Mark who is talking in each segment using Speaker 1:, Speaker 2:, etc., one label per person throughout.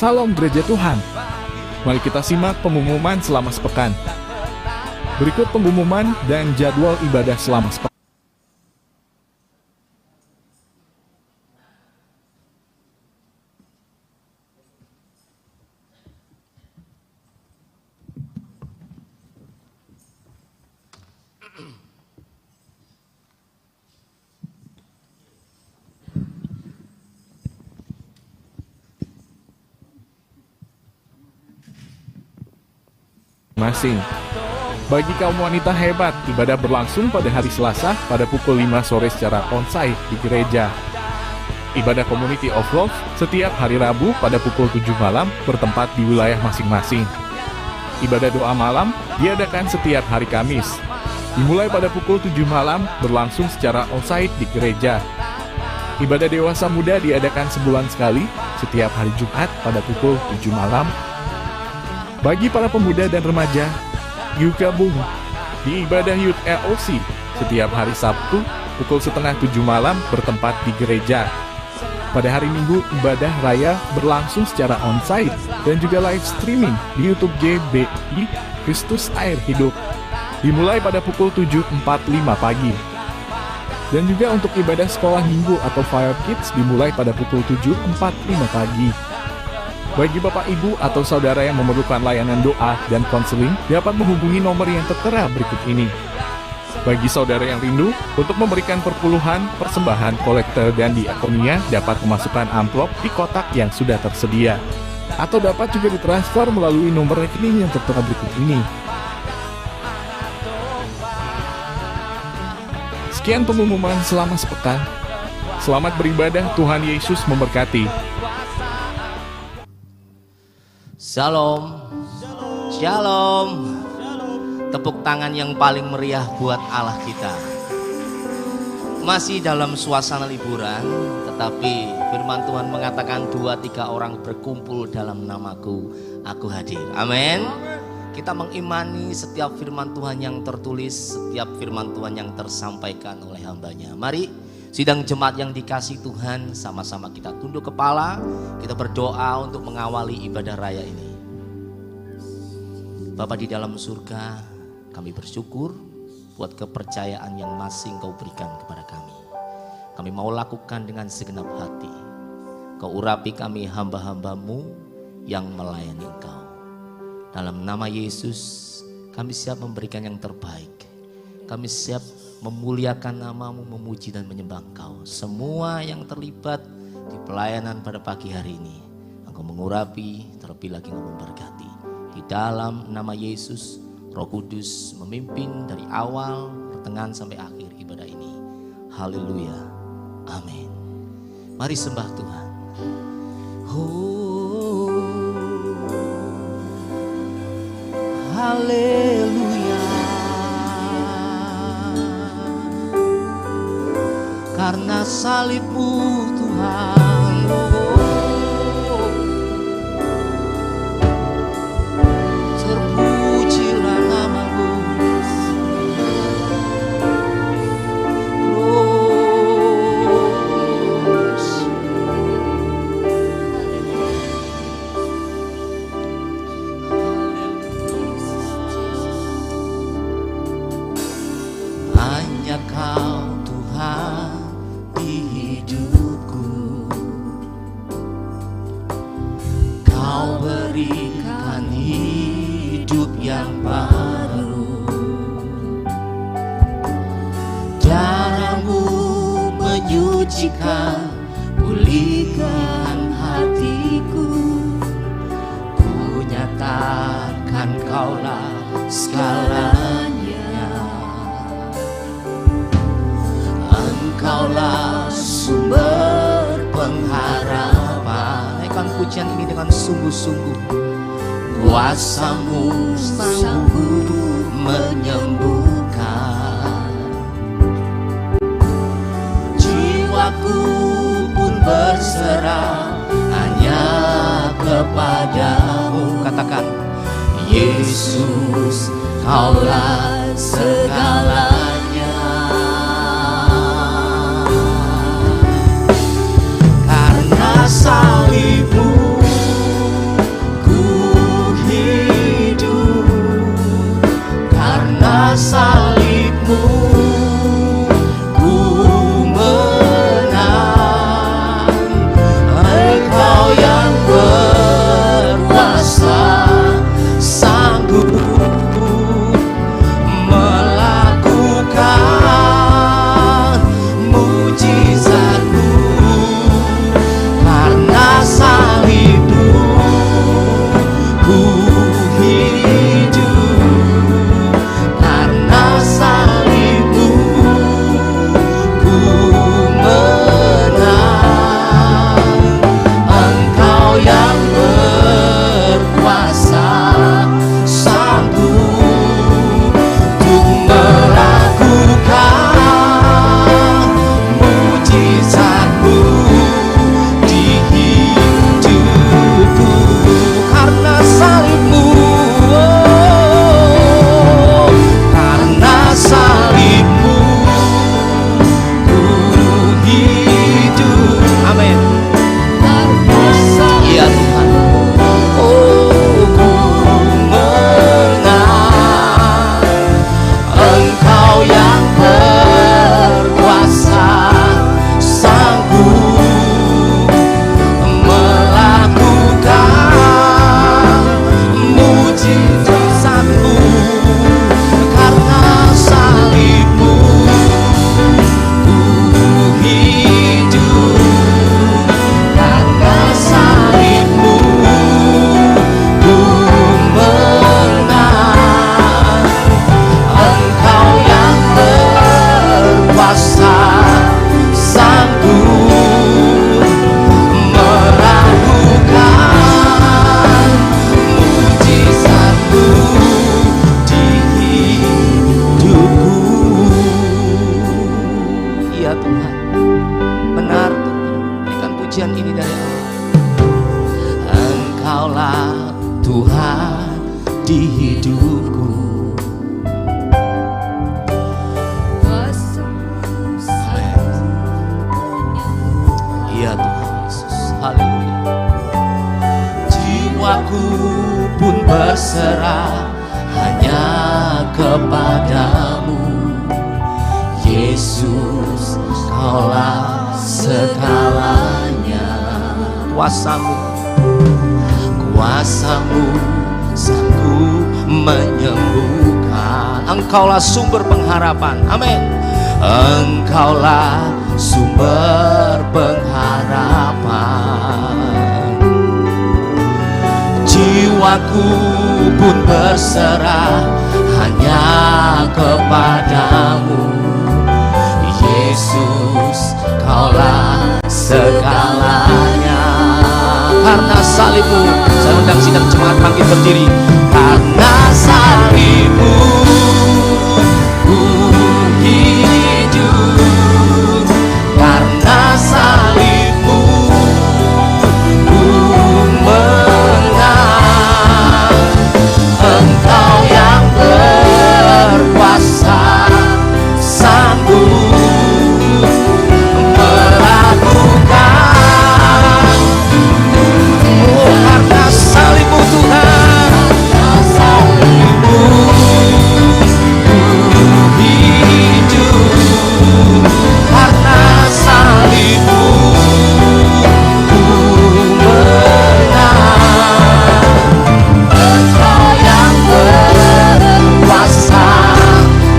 Speaker 1: Salam Gereja Tuhan. Mari kita simak pengumuman selama sepekan. Berikut pengumuman dan jadwal ibadah selama sepekan. Masing. Bagi kaum wanita hebat, ibadah berlangsung pada hari Selasa pada pukul 5 sore secara onsite di gereja. Ibadah Community of Love setiap hari Rabu pada pukul 7 malam bertempat di wilayah masing-masing. Ibadah doa malam diadakan setiap hari Kamis. Dimulai pada pukul 7 malam berlangsung secara onsite di gereja. Ibadah dewasa muda diadakan sebulan sekali setiap hari Jumat pada pukul 7 malam. Bagi para pemuda dan remaja, yuk gabung di ibadah Youth LOC setiap hari Sabtu pukul setengah 7 malam bertempat di gereja. Pada hari Minggu, ibadah raya berlangsung secara onsite dan juga live streaming di YouTube GBI Kristus Air Hidup. Dimulai pada pukul 7.45 pagi. Dan juga untuk ibadah sekolah minggu atau Fire Kids dimulai pada pukul 7.45 pagi. Bagi Bapak, Ibu, atau saudara yang memerlukan layanan doa dan konseling, dapat menghubungi nomor yang tertera berikut ini. Bagi saudara yang rindu untuk memberikan perpuluhan, persembahan, kolektor, dan diakonia, dapat memasukkan amplop di kotak yang sudah tersedia. Atau dapat juga ditransfer melalui nomor rekening yang tertera berikut ini. Sekian pengumuman selama sepekan. Selamat beribadah, Tuhan Yesus memberkati.
Speaker 2: Shalom, shalom. Tepuk tangan yang paling meriah buat Allah kita. Masih dalam suasana liburan, tetapi firman Tuhan mengatakan 2-3 orang berkumpul dalam namaku, aku hadir. Amin. Kita mengimani setiap firman Tuhan yang tertulis, setiap firman Tuhan yang tersampaikan oleh hambanya. Mari sidang jemaat yang dikasih Tuhan, sama-sama kita tunduk kepala, kita berdoa untuk mengawali ibadah raya ini. Bapa di dalam surga, kami bersyukur buat kepercayaan yang masih Engkau berikan kepada kami. Kami mau lakukan dengan segenap hati. Kau urapi kami hamba-hambamu yang melayani Engkau. Dalam nama Yesus, kami siap memberikan yang terbaik. Kami siap memuliakan namamu, memuji dan menyembah Engkau. Semua yang terlibat di pelayanan pada pagi hari ini, Engkau mengurapi, terlebih lagi Engkau memberkati. Di dalam nama Yesus, Roh Kudus memimpin dari awal, pertengahan sampai akhir ibadah ini. Haleluya, amin. Mari sembah Tuhan. Haleluya. Karena salibmu Tuhan, terpujilah namamu. Hanya Kau Tuhan di hidupku, Kau berikan hidup yang baru. Darahmu menyucikan, pulihkan hatiku. Ku nyatakan Kaulah segalanya. Engkaulah sumber pengharapan. Naikkan pujian ini dengan sungguh-sungguh. Kuasamu sanggup menyembuhkan. Jiwaku pun berserah hanya kepadamu. Katakan, Yesus, Kaulah segalanya. Salibmu pujian ini dari Allah. Engkaulah Tuhan di hidupku. Ya Tuhan Yesus, haleluya. Jiwaku pun berserah hanya kepadamu, Yesus, Kaulah segalanya. Kuasamu sanggup menyembuhkan. Engkaulah sumber pengharapan, amin. Engkaulah sumber pengharapan. Jiwaku pun berserah hanya kepadamu, Yesus, Kaulah segalanya. Karena salibmu, saya undang sidang jemaat bangkit berdiri. Karena salibmu ku hidup, karena salibmu ku menang. Engkau yang berkuasa sanggup melakukan. Oh, karena salibmu Tuhan, salibmu ku hidup, karena salibmu ku menang. Engkau yang berkuasa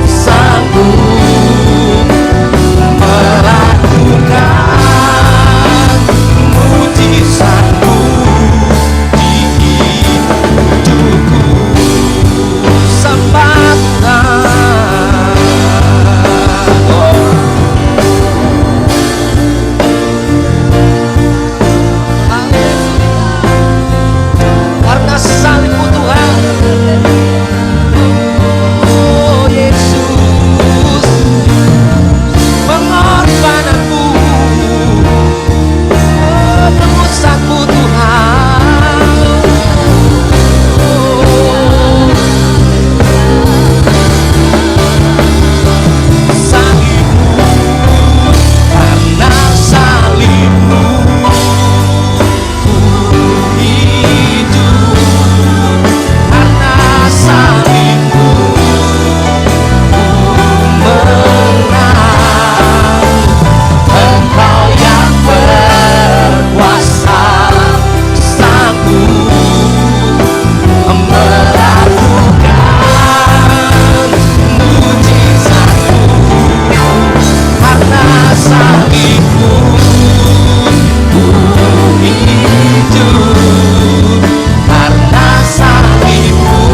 Speaker 2: sanggup melakukan mujizatmu di hidupku. Sempatan, oh, haleluya. Karena salibmu Tuhan, oh Yesus, pengorbananmu, oh penebusanmu Tuhan, oh salibmu, karena salibmu ku hidup, karena salibmu ku menang. Engkau yang berkuasa sanggup melakukan mujizatmu, karena salibmu ku hidup, karena salibmu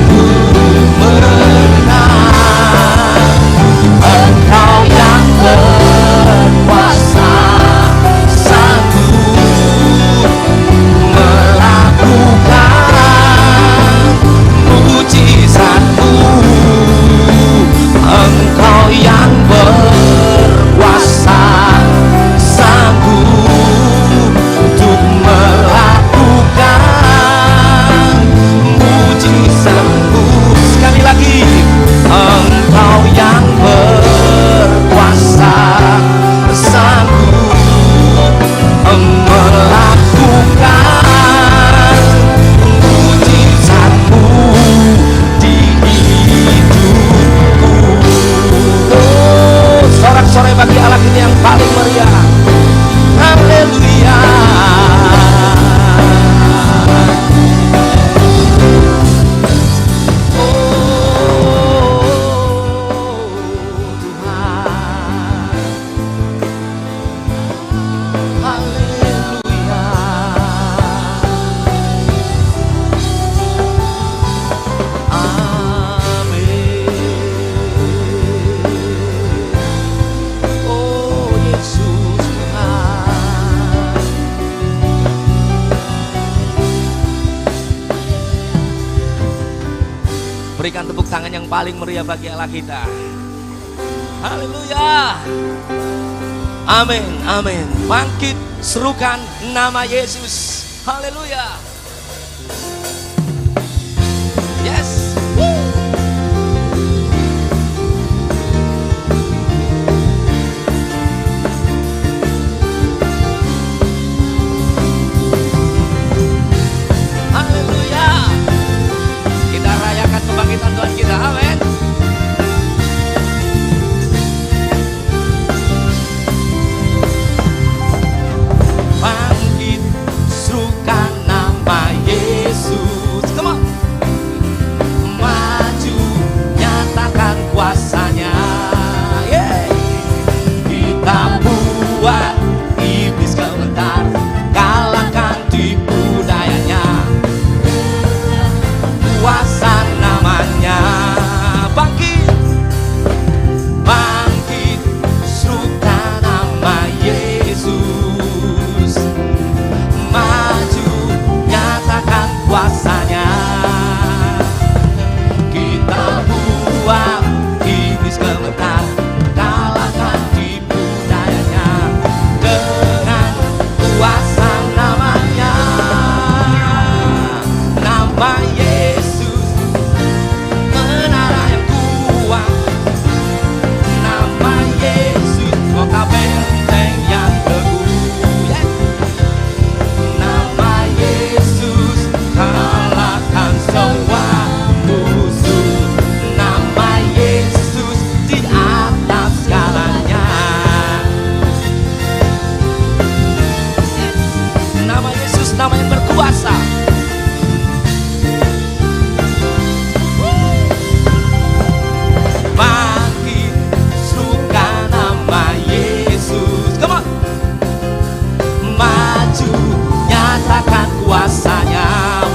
Speaker 2: ku menang. Engkau yang berkuasa sanggup melakukan mujizatmu. Engkau yang berkuasa sanggup untuk melakukan mujizatmu. Sekali lagi, Engkau yang berkuasa sanggup melakukan mujizatmu di hidupku. Oh, sorak-sorai bagi Allah kita yang paling meriah. Haleluya. Berikan tepuk tangan yang paling meriah bagi Allah kita. Haleluya. Amin, amin. Bangkit, serukan nama Yesus. Haleluya. Yes. Haleluya. Kita rayakan kebangkitan Tuhan kita. Amin. Bangkit, serukan nama Yesus. Come on. Maju, nyatakan kuasanya. Yeah. Kita buat iblis gemetar, kalahkan tipu dayanya. Kuasa namanya. Bangkit, bangkit, serukan nama Yesus. Maju, nyatakan kuasanya. Kita buat iblis gemetar, kalahkan tipu dayanya. Dengan kuasa namanya, nama Yesus, menara yang kuat. Nama Yesus, kota benteng yang teguh. Yeah. Nama Yesus, kalahkan semua musuh. Nama Yesus di atas segalanya. Nama Yesus, nama yang berkuasa. Bangkit, serukan nama Yesus. Come on. Maju, nyatakan kuasanya.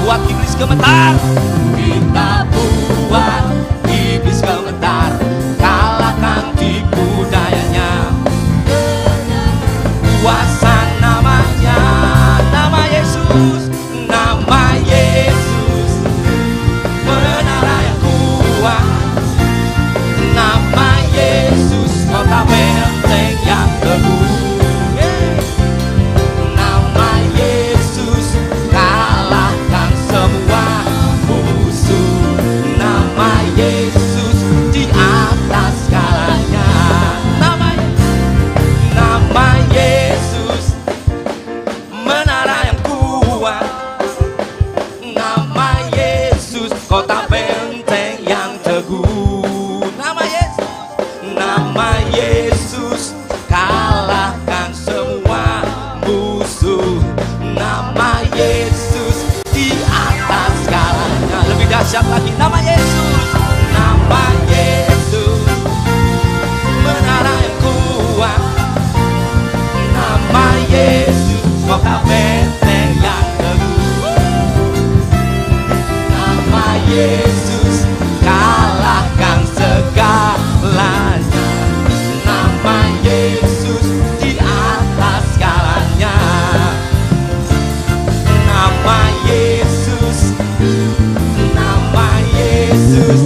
Speaker 2: Buat iblis gemetar. Kita buat iblis gemetar, kalahkan tipu dayanya. Kuasa namanya, nama Yesus, nama Yesus, menara yang kuat. Nama Yesus, kota benteng yang teguh. Yeah. Nama Yesus, kalahkan semua musuh. Nama Yesus di atas segalanya. Nama Yesus, menara yang kuat. Nama Yesus, kota benteng yang teguh. Nama Yesus, kalahkan semua musuh. Nama Yesus di atas segalanya. Lebih dahsyat lagi, nama Yesus, nama Yesus, menara yang kuat. Nama Yesus, kota benteng yang teguh. Nama Yesus, kalahkan segalanya. Nama Yesus di atas segalanya. Nama Yesus, nama Yesus,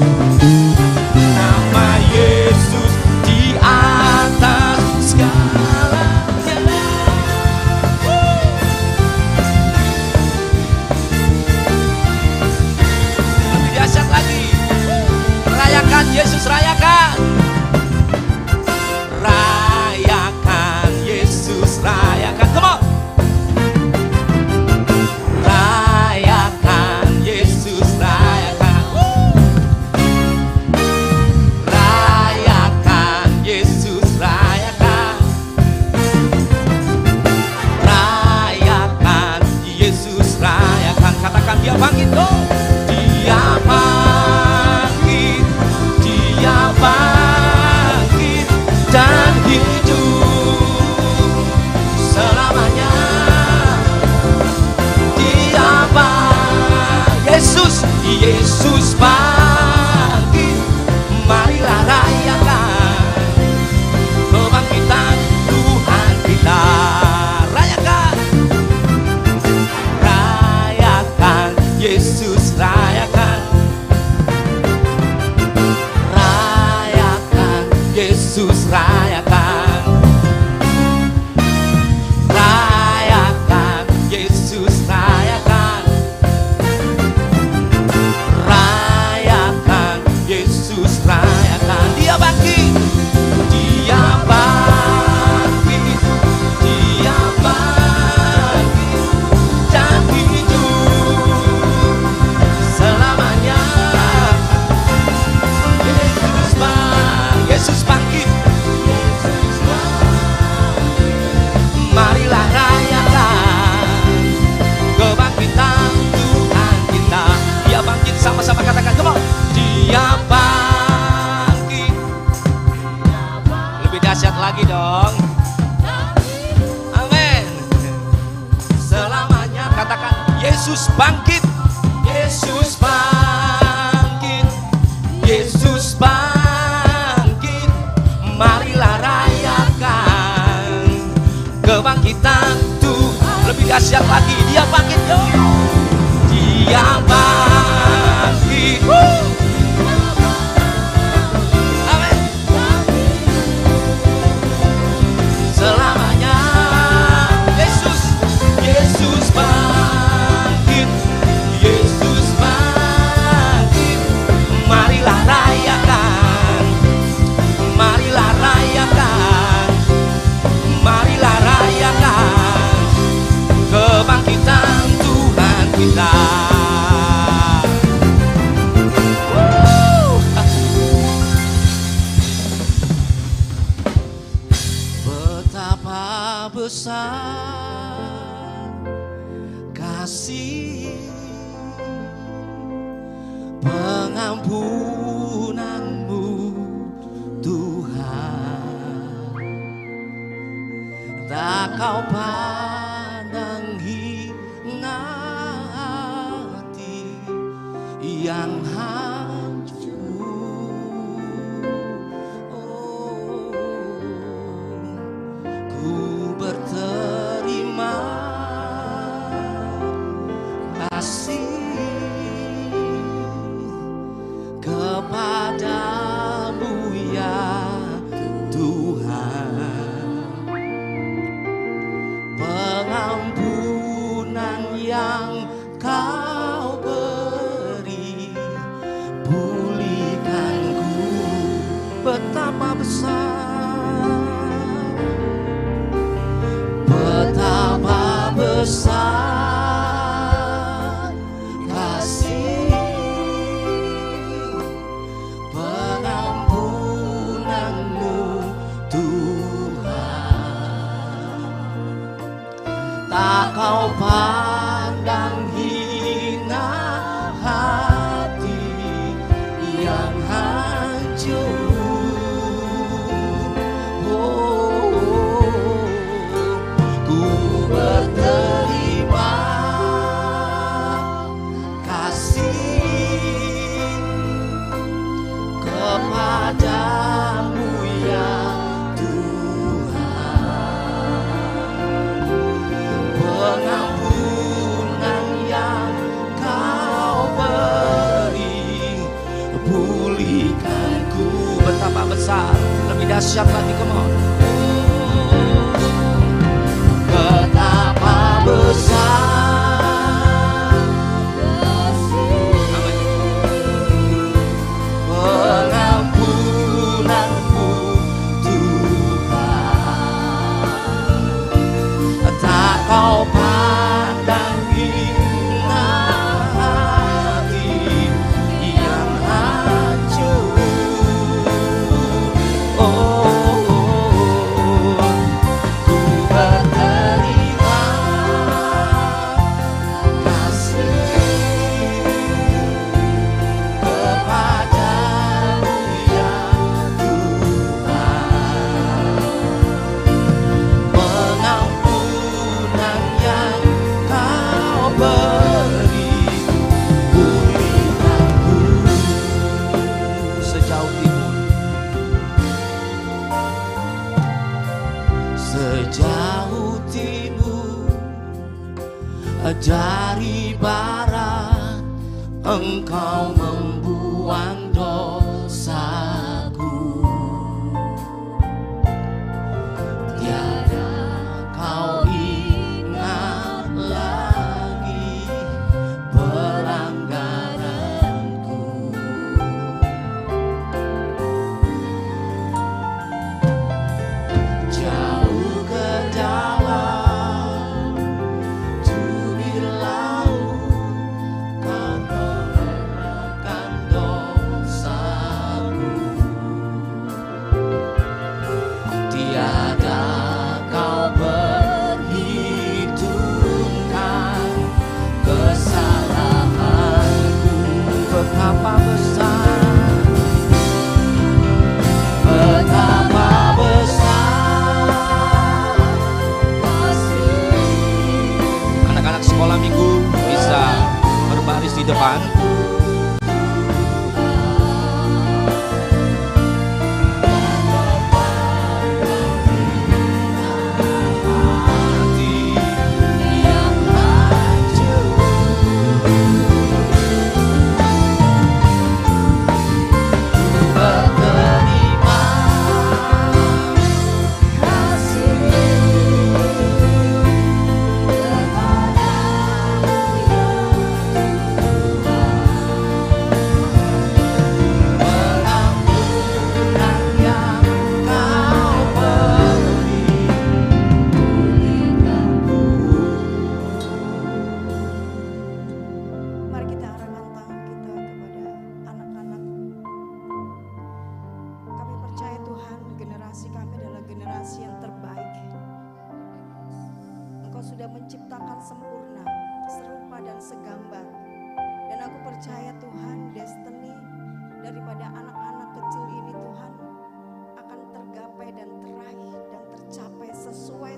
Speaker 2: nama Yesus di atas segalanya. Lebih dahsyat lagi. Rayakan Yesus, rayakan. Rayakan Yesus, rayakan. Come on. Rayakan Yesus, rayakan. Rayakan Yesus, rayakan. Rayakan Yesus, rayakan. Katakan dia bangkit, oh. Dia bangkit, dia bangkit dan hidup selamanya. Dia bangkit, Yesus bangkit. Marilah rayakan kebangkitan Tuhan kita. Rayakan, rayakan Yesus, rayakan. Rayakan Yesus, rayakan. dahsyat lagi dong. Amin. Selamanya katakan Yesus bangkit. Yesus bangkit. Yesus bangkit. Marilah rayakan kebangkitan Tuhan. Lebih dahsyat lagi, dia bangkit yo. Dia bangkit. Amin. Selamanya Yesus, Yesus bangkit. Yesus bangkit. Marilah rayakan. Marilah rayakan. Marilah rayakan kebangkitan Tuhan kita. Betapa besar kasih pengampunanmu Tuhan, tak kau pandang hina hati yang hancur. Oh, ku berterima kasih kepadamu ya Tuhan. Pengampunan yang kau beri, pulihkanku. Betapa besar, betapa besar kasih pengampunanmu Tuhan, tak kau pandang hina hati yang hancur. Oh, ku berterima kasih kepadamu ya Tuhan. Pengampunan yang kau beri, pulihkanku. Betapa besar, lebih dahsyat lagi, come on. Betapa besar amin pengampunanmu Tuhan, tak kau pandang hina hati yang hancur. Oh, ku berterima kasih kepadamu ya Tuhan. Pengampunan yang kau beri, pulihkanku. Sejauh timur, sejauh timur dari barat, Engkau membuang dosaku. Tiada kau ingat lagi pelanggaranku. Jauh ke dalam tubir laut, kau menyerahkan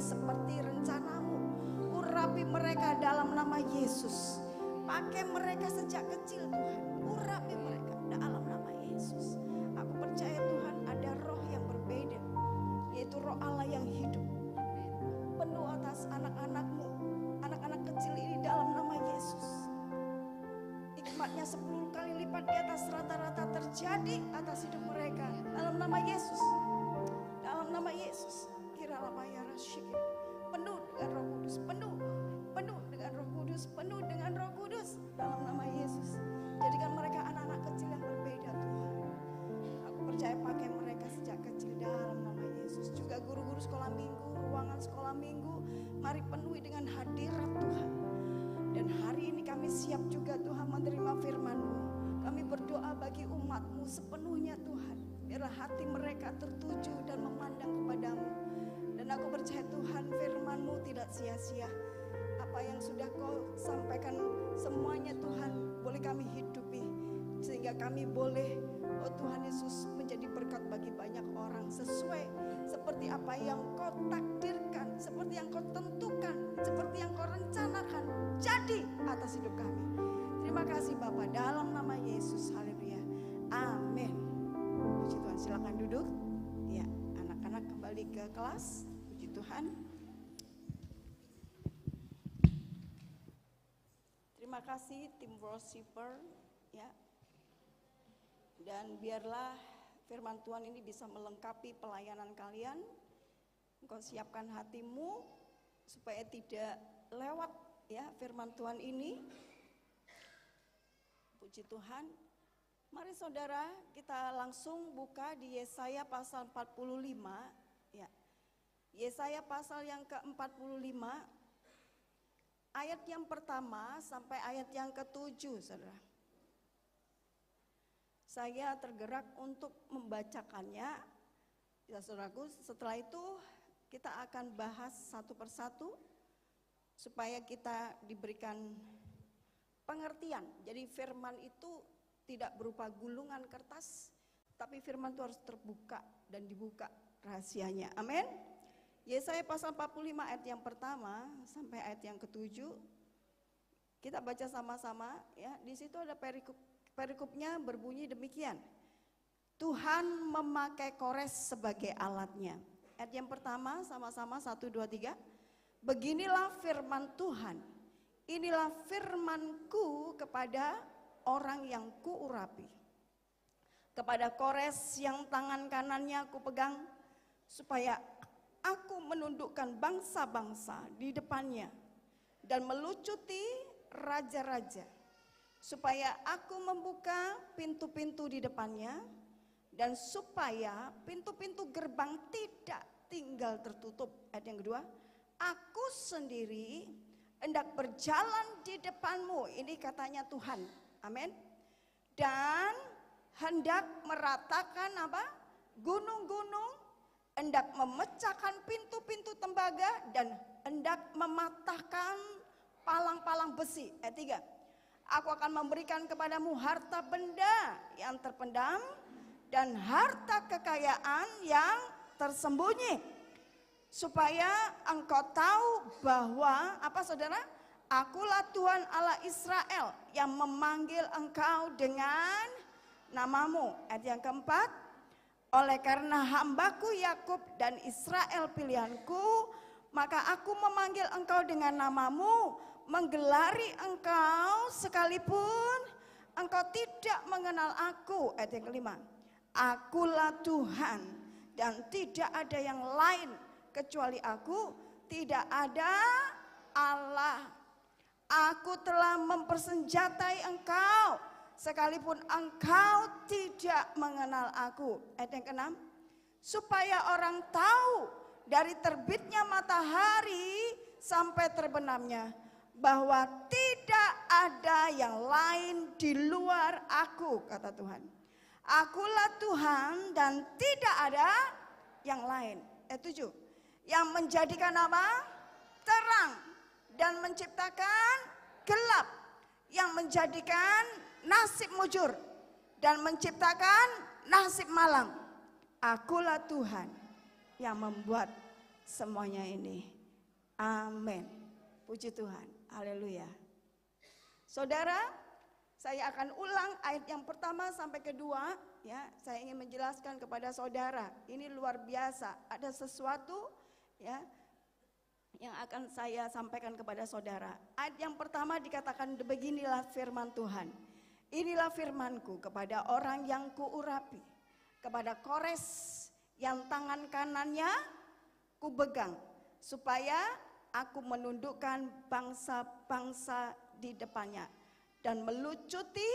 Speaker 3: seperti rencanamu. Urapi mereka dalam nama Yesus. Pakai mereka sejak kecil Tuhan. Urapi mereka dalam nama Yesus. Aku percaya Tuhan ada roh yang berbeda, yaitu roh Allah yang hidup. Penuh atas anak-anakmu, anak-anak kecil ini dalam nama Yesus. Hikmatnya 10 kali lipat di atas rata-rata terjadi atas hidup mereka dalam nama Yesus. Dalam nama Yesus. Penuh dengan Roh Kudus, penuh dengan Roh Kudus, penuh dengan Roh Kudus dalam nama Yesus. Jadikan mereka anak-anak kecil yang berbeda Tuhan. Aku percaya pakai mereka sejak kecil dalam nama Yesus. Juga guru-guru sekolah minggu, ruangan sekolah minggu, mari penuhi dengan hadirat Tuhan. Dan hari ini kami siap juga Tuhan menerima firman-Mu. Kami berdoa bagi umat-Mu sepenuhnya Tuhan. Biarlah hati mereka tertuju dan memandang kepadamu. Dan aku percaya Tuhan firman-Mu tidak sia-sia. Apa yang sudah Kau sampaikan semuanya Tuhan boleh kami hidupi. Sehingga kami boleh, oh Tuhan Yesus, menjadi berkat bagi banyak orang. Sesuai seperti apa yang Kau takdirkan, seperti yang Kau tentukan, seperti yang Kau rencanakan. Jadi atas hidup kami. Terima kasih Bapa dalam nama Yesus. Haleluya. Amin. Puji Tuhan, silakan duduk. Ya, anak-anak kembali ke kelas. Puji Tuhan. Terima kasih tim worshiper ya. Dan biarlah firman Tuhan ini bisa melengkapi pelayanan kalian. Engkau siapkan hatimu supaya tidak lewat ya firman Tuhan ini. Puji Tuhan. Mari saudara, kita langsung buka di Yesaya pasal 45 ya. Yesaya pasal yang ke-45 ayat yang pertama sampai ayat yang ke-7, saudara. Saya tergerak untuk membacakannya ya saudaraku. Setelah itu kita akan bahas satu persatu supaya kita diberikan pengertian. Jadi firman itu tidak berupa gulungan kertas, tapi firman itu harus terbuka dan dibuka rahasianya. Amin. Yesaya pasal 45 ayat yang pertama sampai ayat yang ke-7. Kita baca sama-sama ya. Di situ ada perikopnya berbunyi demikian. Tuhan memakai Kores sebagai alatnya. Ayat yang pertama sama-sama 1 2 3. Beginilah firman Tuhan. Inilah firman-Ku kepada orang yang kuurapi. Kepada Kores yang tangan kanannya Ku pegang, supaya Aku menundukkan bangsa-bangsa di depannya dan melucuti raja-raja, supaya Aku membuka pintu-pintu di depannya dan supaya pintu-pintu gerbang tidak tinggal tertutup. Ayat yang kedua, Aku sendiri hendak berjalan di depanmu. Ini katanya Tuhan. Amin. Dan hendak meratakan apa? Gunung-gunung, hendak memecahkan pintu-pintu tembaga dan hendak mematahkan palang-palang besi. Ayat 3. Aku akan memberikan kepadamu harta benda yang terpendam dan harta kekayaan yang tersembunyi, supaya engkau tahu bahwa apa saudara? Akulah Tuhan Allah Israel yang memanggil engkau dengan namamu. Ayat yang keempat, oleh karena hambaku Yakub dan Israel pilihanku, maka Aku memanggil engkau dengan namamu, menggelari engkau sekalipun engkau tidak mengenal Aku. Ayat yang kelima, Akulah Tuhan dan tidak ada yang lain kecuali Aku, tidak ada Allah. Aku telah mempersenjatai engkau sekalipun engkau tidak mengenal Aku. Ayat yang keenam, supaya orang tahu dari terbitnya matahari sampai terbenamnya bahwa tidak ada yang lain di luar Aku, kata Tuhan. Akulah Tuhan dan tidak ada yang lain. Ayat 7, yang menjadikan apa? Terang dan menciptakan gelap, yang menjadikan nasib mujur dan menciptakan nasib malam. Akulah Tuhan yang membuat semuanya ini. Amin. Puji Tuhan. Haleluya. Saudara, saya akan ulang ayat yang pertama sampai kedua, ya. Saya ingin menjelaskan kepada saudara, ini luar biasa. Ada sesuatu, ya, yang akan saya sampaikan kepada saudara. Ayat yang pertama dikatakan, beginilah firman Tuhan. Inilah firmanku kepada orang yang kuurapi, kepada Kores yang tangan kanannya kubegang, supaya aku menundukkan bangsa-bangsa di depannya dan melucuti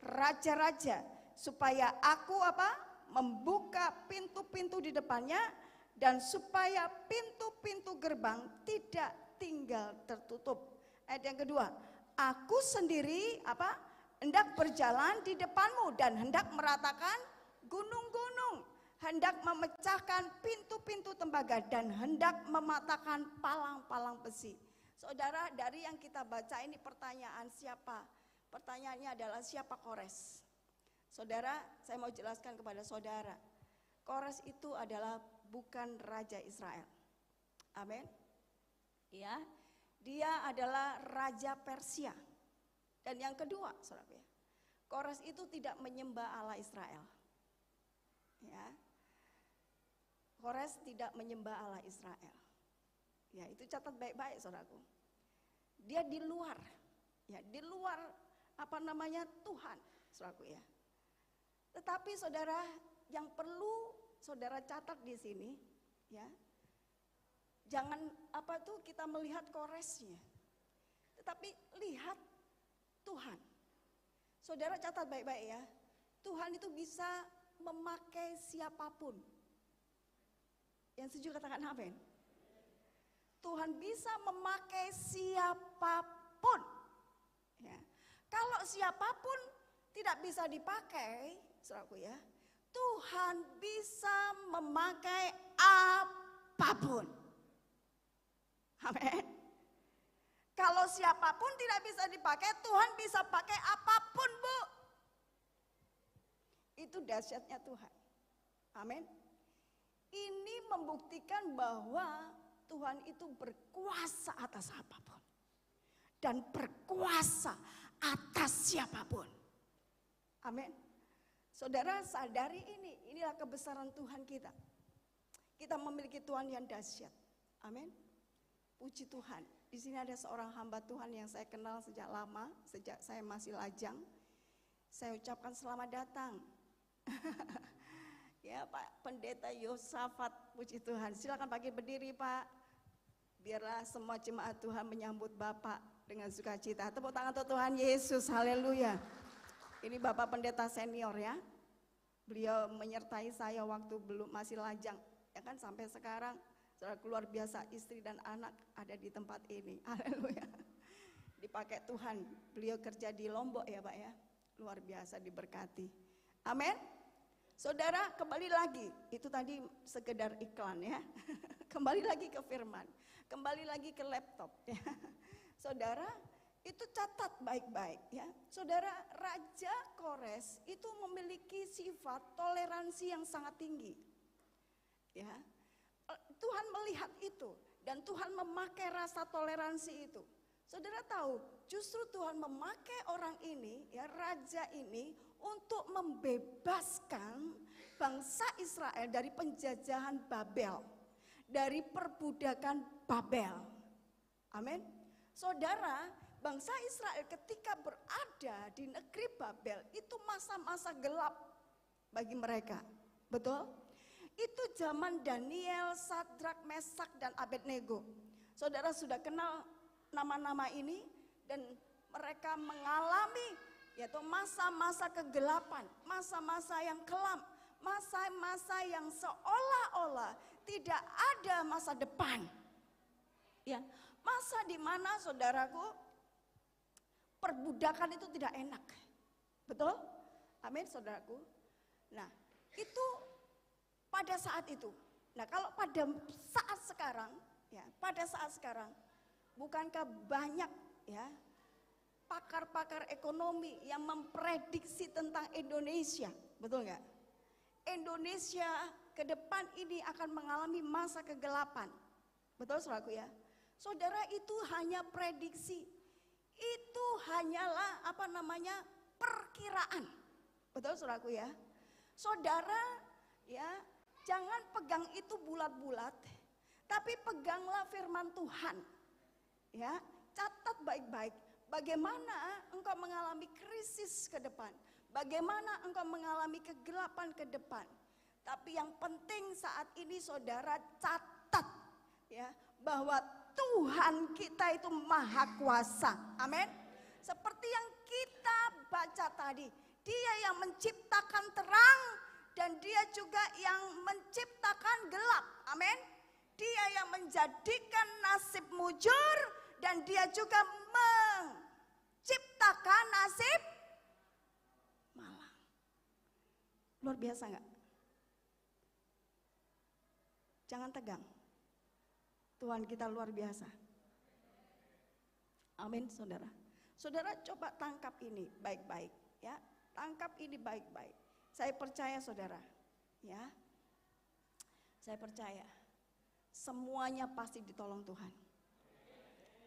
Speaker 3: raja-raja, supaya aku membuka pintu-pintu di depannya, dan supaya pintu-pintu gerbang tidak tinggal tertutup. Ayat yang kedua, aku sendiri hendak berjalan di depanmu dan hendak meratakan gunung-gunung, hendak memecahkan pintu-pintu tembaga dan hendak mematahkan palang-palang besi. Saudara, dari yang kita baca ini pertanyaan siapa? Pertanyaannya adalah siapa Kores? Saudara, saya mau jelaskan kepada saudara. Kores itu adalah bukan raja Israel. Amin. Ya, dia adalah raja Persia. Dan yang kedua, saudara, Kores itu tidak menyembah Allah Israel. Ya. Kores tidak menyembah Allah Israel. Ya, itu catat baik-baik, saudaraku. Dia di luar, ya, di luar Tuhan, saudaraku, ya. Tetapi saudara, yang perlu saudara catat di sini, ya, jangan kita melihat Koresnya, tetapi lihat Tuhan. Saudara catat baik-baik, ya. Tuhan itu bisa memakai siapapun. Yang setuju katakan amin. Tuhan bisa memakai siapapun. Ya. Kalau siapapun tidak bisa dipakai, saudaraku, ya, Tuhan bisa memakai apapun. Amin. Kalau siapapun tidak bisa dipakai, Tuhan bisa pakai apapun, Bu. Itu dahsyatnya Tuhan. Amin. Ini membuktikan bahwa Tuhan itu berkuasa atas apapun dan berkuasa atas siapapun. Amin. Saudara sadari inilah kebesaran Tuhan kita. Kita memiliki Tuhan yang dahsyat. Amin. Puji Tuhan. Di sini ada seorang hamba Tuhan yang saya kenal sejak lama, sejak saya masih lajang. Saya ucapkan selamat datang. Ya, Pak Pendeta Yosafat, puji Tuhan. Silakan pakai berdiri, Pak. Biarlah semua jemaat Tuhan menyambut Bapak dengan sukacita. Tepuk tangan untuk Tuhan Yesus, haleluya. Ini Bapak Pendeta senior, ya. Beliau menyertai saya waktu masih lajang, ya kan, sampai sekarang. Saudara, luar biasa, istri dan anak ada di tempat ini, haleluya. Dipakai Tuhan. Beliau kerja di Lombok, ya Pak, ya. Luar biasa, diberkati. Amin. Saudara, kembali lagi, itu tadi sekedar iklan, ya. Kembali lagi ke firman, kembali lagi ke laptop, ya. Saudara, itu catat baik-baik, ya. Saudara, Raja Kores itu memiliki sifat toleransi yang sangat tinggi, ya. Tuhan melihat itu dan Tuhan memakai rasa toleransi itu. Saudara tahu, justru Tuhan memakai orang ini, ya, raja ini, untuk membebaskan bangsa Israel dari penjajahan Babel, dari perbudakan Babel. Amin. Saudara, bangsa Israel ketika berada di negeri Babel itu masa-masa gelap bagi mereka. Betul? Itu zaman Daniel, Sadrak, Mesak, dan Abednego. Saudara sudah kenal nama-nama ini, dan mereka mengalami yaitu masa-masa kegelapan, masa-masa yang kelam, masa-masa yang seolah-olah tidak ada masa depan. Ya, masa di mana, saudaraku, perbudakan itu tidak enak. Betul? Amin, saudaraku. Nah, itu pada saat itu. Nah, kalau pada saat sekarang, ya, pada saat sekarang, bukankah banyak, ya, pakar-pakar ekonomi yang memprediksi tentang Indonesia, betul nggak? Indonesia ke depan ini akan mengalami masa kegelapan. Betul saudaraku ya? Saudara, itu hanya prediksi. Itu hanyalah perkiraan. Betul saudaraku ya? Saudara ya, jangan pegang itu bulat-bulat, tapi peganglah firman Tuhan. Ya, catat baik-baik bagaimana engkau mengalami krisis ke depan, bagaimana engkau mengalami kegelapan ke depan. Tapi yang penting saat ini saudara catat ya, bahwa Tuhan kita itu maha kuasa. Amin. Seperti yang kita baca tadi, Dia yang menciptakan terang dan Dia juga yang menciptakan gelap. Amin. Dia yang menjadikan nasib mujur dan Dia juga menciptakan nasib malang. Luar biasa enggak? Jangan tegang. Tuhan kita luar biasa. Amin, saudara. Saudara coba tangkap ini baik-baik ya. Tangkap ini baik-baik. Saya percaya saudara, ya. Saya percaya semuanya pasti ditolong Tuhan.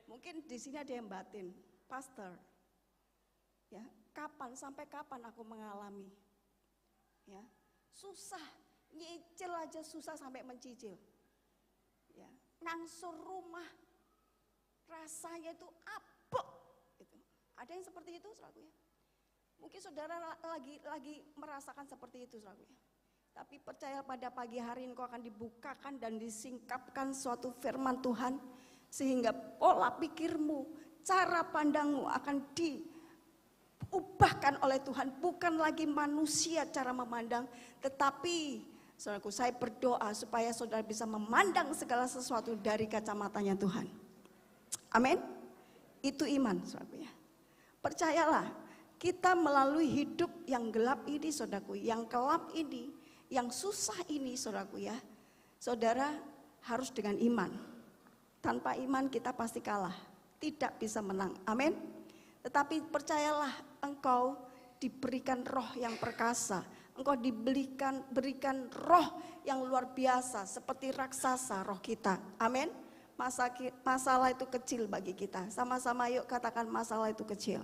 Speaker 3: Mungkin di sini ada yang batin, pastor. Ya, sampai kapan aku mengalami? Ya, susah, nyicil aja susah sampai mencicil. Ya, ngangsur rumah rasanya itu apok gitu. Ada yang seperti itu saudaraku ya? Mungkin saudara lagi merasakan seperti itu saudaraku ya. Tapi percaya pada pagi hari engkau akan dibukakan dan disingkapkan suatu firman Tuhan, sehingga pola pikirmu, cara pandangmu akan diubahkan oleh Tuhan. Bukan lagi manusia cara memandang, tetapi saudaraku, saya berdoa supaya saudara bisa memandang segala sesuatu dari kacamatanya Tuhan. Amin. Itu iman saudaraku ya. Percayalah, kita melalui hidup yang gelap ini saudaraku, yang kelam ini, yang susah ini saudaraku ya. Saudara harus dengan iman. Tanpa iman kita pasti kalah, tidak bisa menang. Amin. Tetapi percayalah, engkau diberikan roh yang perkasa. Engkau berikan roh yang luar biasa, seperti raksasa roh kita. Amin. Masalah itu kecil bagi kita. Sama-sama yuk katakan masalah itu kecil.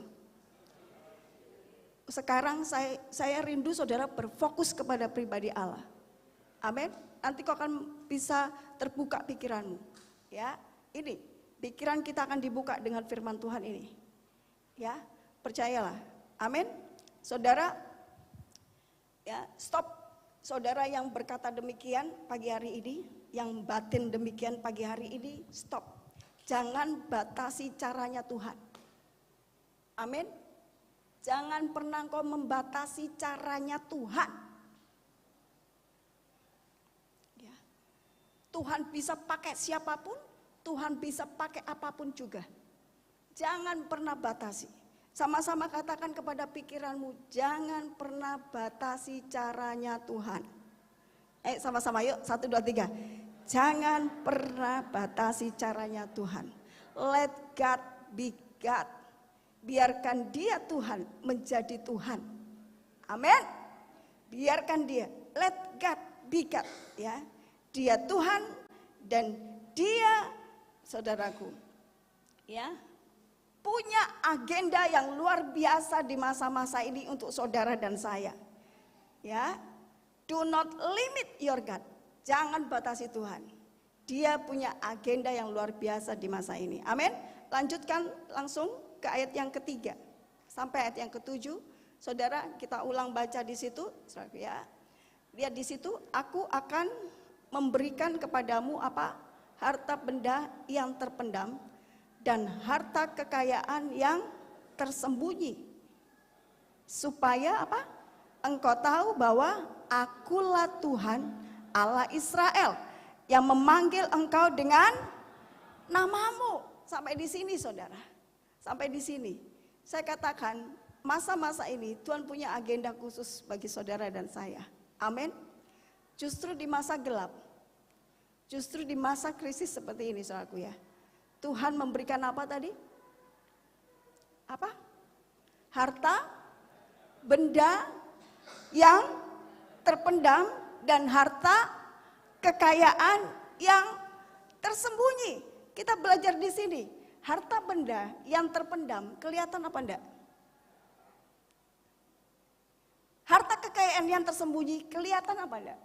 Speaker 3: Sekarang saya rindu saudara berfokus kepada pribadi Allah. Amin. Nanti kau akan bisa terbuka pikiranmu. Ya, ini pikiran kita akan dibuka dengan firman Tuhan ini. Ya, percayalah. Amin. Saudara, ya, stop. Saudara yang berkata demikian pagi hari ini, yang batin demikian pagi hari ini, stop. Jangan batasi caranya Tuhan. Amin. Jangan pernah kau membatasi caranya Tuhan. Ya. Tuhan bisa pakai siapapun, Tuhan bisa pakai apapun juga. Jangan pernah batasi. Sama-sama katakan kepada pikiranmu, jangan pernah batasi caranya Tuhan. Sama-sama yuk, 1, 2, 3. Jangan pernah batasi caranya Tuhan. Let God be God. Biarkan Dia Tuhan menjadi Tuhan. Amin. Biarkan Dia. Let God be God. Ya, Dia Tuhan dan Dia, saudaraku, ya, punya agenda yang luar biasa di masa-masa ini untuk saudara dan saya. Ya, do not limit your God. Jangan batasi Tuhan. Dia punya agenda yang luar biasa di masa ini. Amin. Lanjutkan langsung ke ayat yang ketiga sampai ayat yang ketujuh. Saudara, kita ulang baca di situ, ya. Lihat di situ, aku akan memberikan kepadamu apa? Harta benda yang terpendam dan harta kekayaan yang tersembunyi. Supaya apa? Engkau tahu bahwa akulah Tuhan Allah Israel yang memanggil engkau dengan namamu. Sampai di sini saudara. Sampai di sini. Saya katakan masa-masa ini Tuhan punya agenda khusus bagi saudara dan saya. Amin. Justru di masa gelap, justru di masa krisis seperti ini saudaraku ya. Tuhan memberikan apa tadi? Apa? Harta, benda yang terpendam dan harta kekayaan yang tersembunyi. Kita belajar di sini, harta benda yang terpendam kelihatan apa enggak? Harta kekayaan yang tersembunyi kelihatan apa enggak?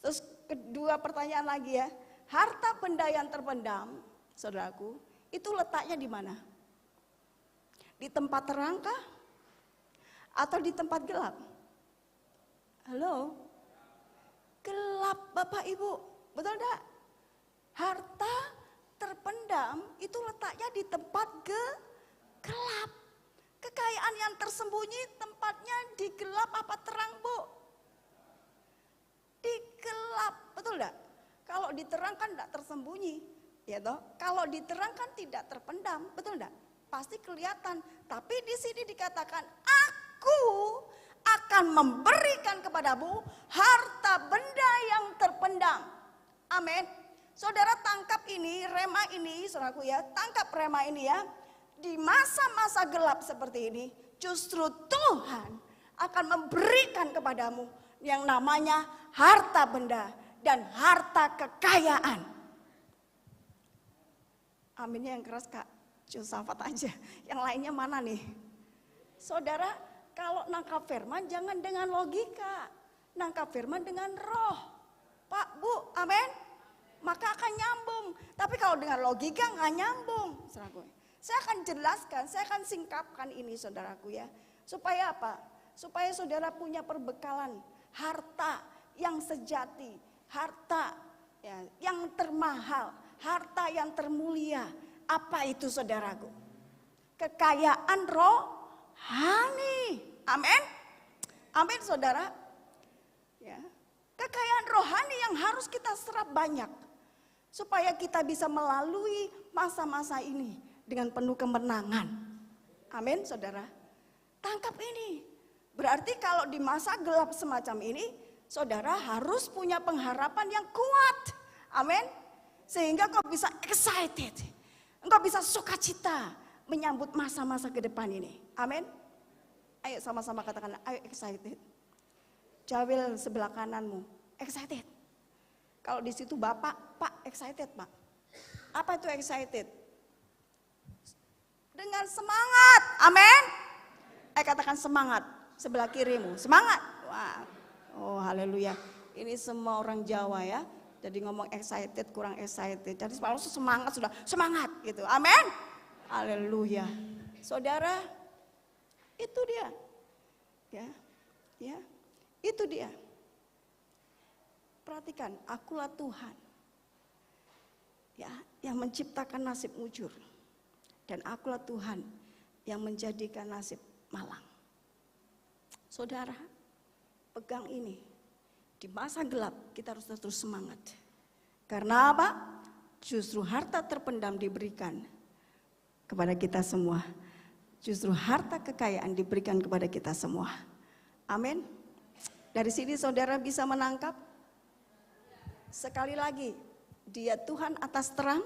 Speaker 3: Terus kedua pertanyaan lagi ya, harta benda yang terpendam, saudaraku, itu letaknya di mana? Di tempat terang kah? Atau di tempat gelap? Halo? Gelap Bapak Ibu, betul enggak? Harta terpendam itu letaknya di tempat gelap. Kekayaan yang tersembunyi tempatnya di gelap apa terang, Bu? Di gelap, betul enggak? Kalau diterangkan enggak tersembunyi, ya toh? Kalau diterangkan tidak terpendam, betul enggak? Pasti kelihatan. Tapi di sini dikatakan, aku akan memberikan kepadamu harta benda yang terpendam. Amin. Saudara tangkap ini, rema ini, saudaraku ya, tangkap rema ini ya. Di masa-masa gelap seperti ini, justru Tuhan akan memberikan kepadamu yang namanya harta benda dan harta kekayaan. Aminnya yang keras Kak, Josafat aja. Yang lainnya mana nih? Saudara, kalau nangkap firman jangan dengan logika, nangkap firman dengan roh. Pak, Bu, amin. Maka akan nyambung. Tapi kalau dengan logika nggak nyambung, saudaraku. Saya akan jelaskan, saya akan singkapkan ini saudaraku ya. Supaya apa? Supaya saudara punya perbekalan harta yang sejati, harta ya, yang termahal, harta yang termulia. Apa itu saudaraku? Kekayaan rohani. Amin. Amin saudara. Ya. Kekayaan rohani yang harus kita serap banyak. Supaya kita bisa melalui masa-masa ini dengan penuh kemenangan. Amin saudara. Tangkap ini. Berarti kalau di masa gelap semacam ini, saudara harus punya pengharapan yang kuat. Amin. Sehingga kau bisa excited. Engkau bisa sukacita menyambut masa-masa ke depan ini. Amin. Ayo sama-sama katakan, ayo excited. Jawil sebelah kananmu, excited. Kalau di situ Bapak, Pak excited Pak. Apa itu excited? Dengan semangat, amin. Katakan semangat, sebelah kirimu, semangat. Wah, oh haleluya. Ini semua orang Jawa ya. Jadi ngomong excited kurang excited. Jadi selalu semangat sudah semangat gitu. Amin. Haleluya. Saudara, itu dia. Ya. Ya. Itu dia. Perhatikan, akulah Tuhan. Ya, yang menciptakan nasib mujur. Dan akulah Tuhan yang menjadikan nasib malang. Saudara, pegang ini. Di masa gelap kita harus terus semangat. Karena apa? Justru harta terpendam diberikan kepada kita semua. Justru harta kekayaan diberikan kepada kita semua. Amin. Dari sini saudara bisa menangkap. Sekali lagi, Dia Tuhan atas terang,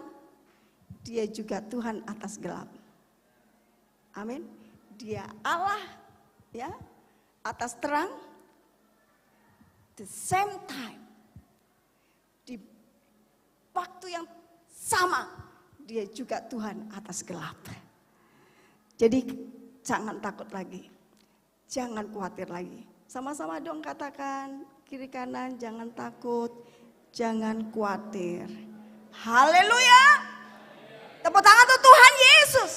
Speaker 3: Dia juga Tuhan atas gelap. Amin. Dia Allah ya, atas terang, the same time, di waktu yang sama, Dia juga Tuhan atas gelap. Jadi jangan takut lagi, jangan khawatir lagi. Sama-sama dong katakan, kiri kanan, jangan takut, jangan khawatir. Haleluya. Tepuk tangan untuk Tuhan Yesus.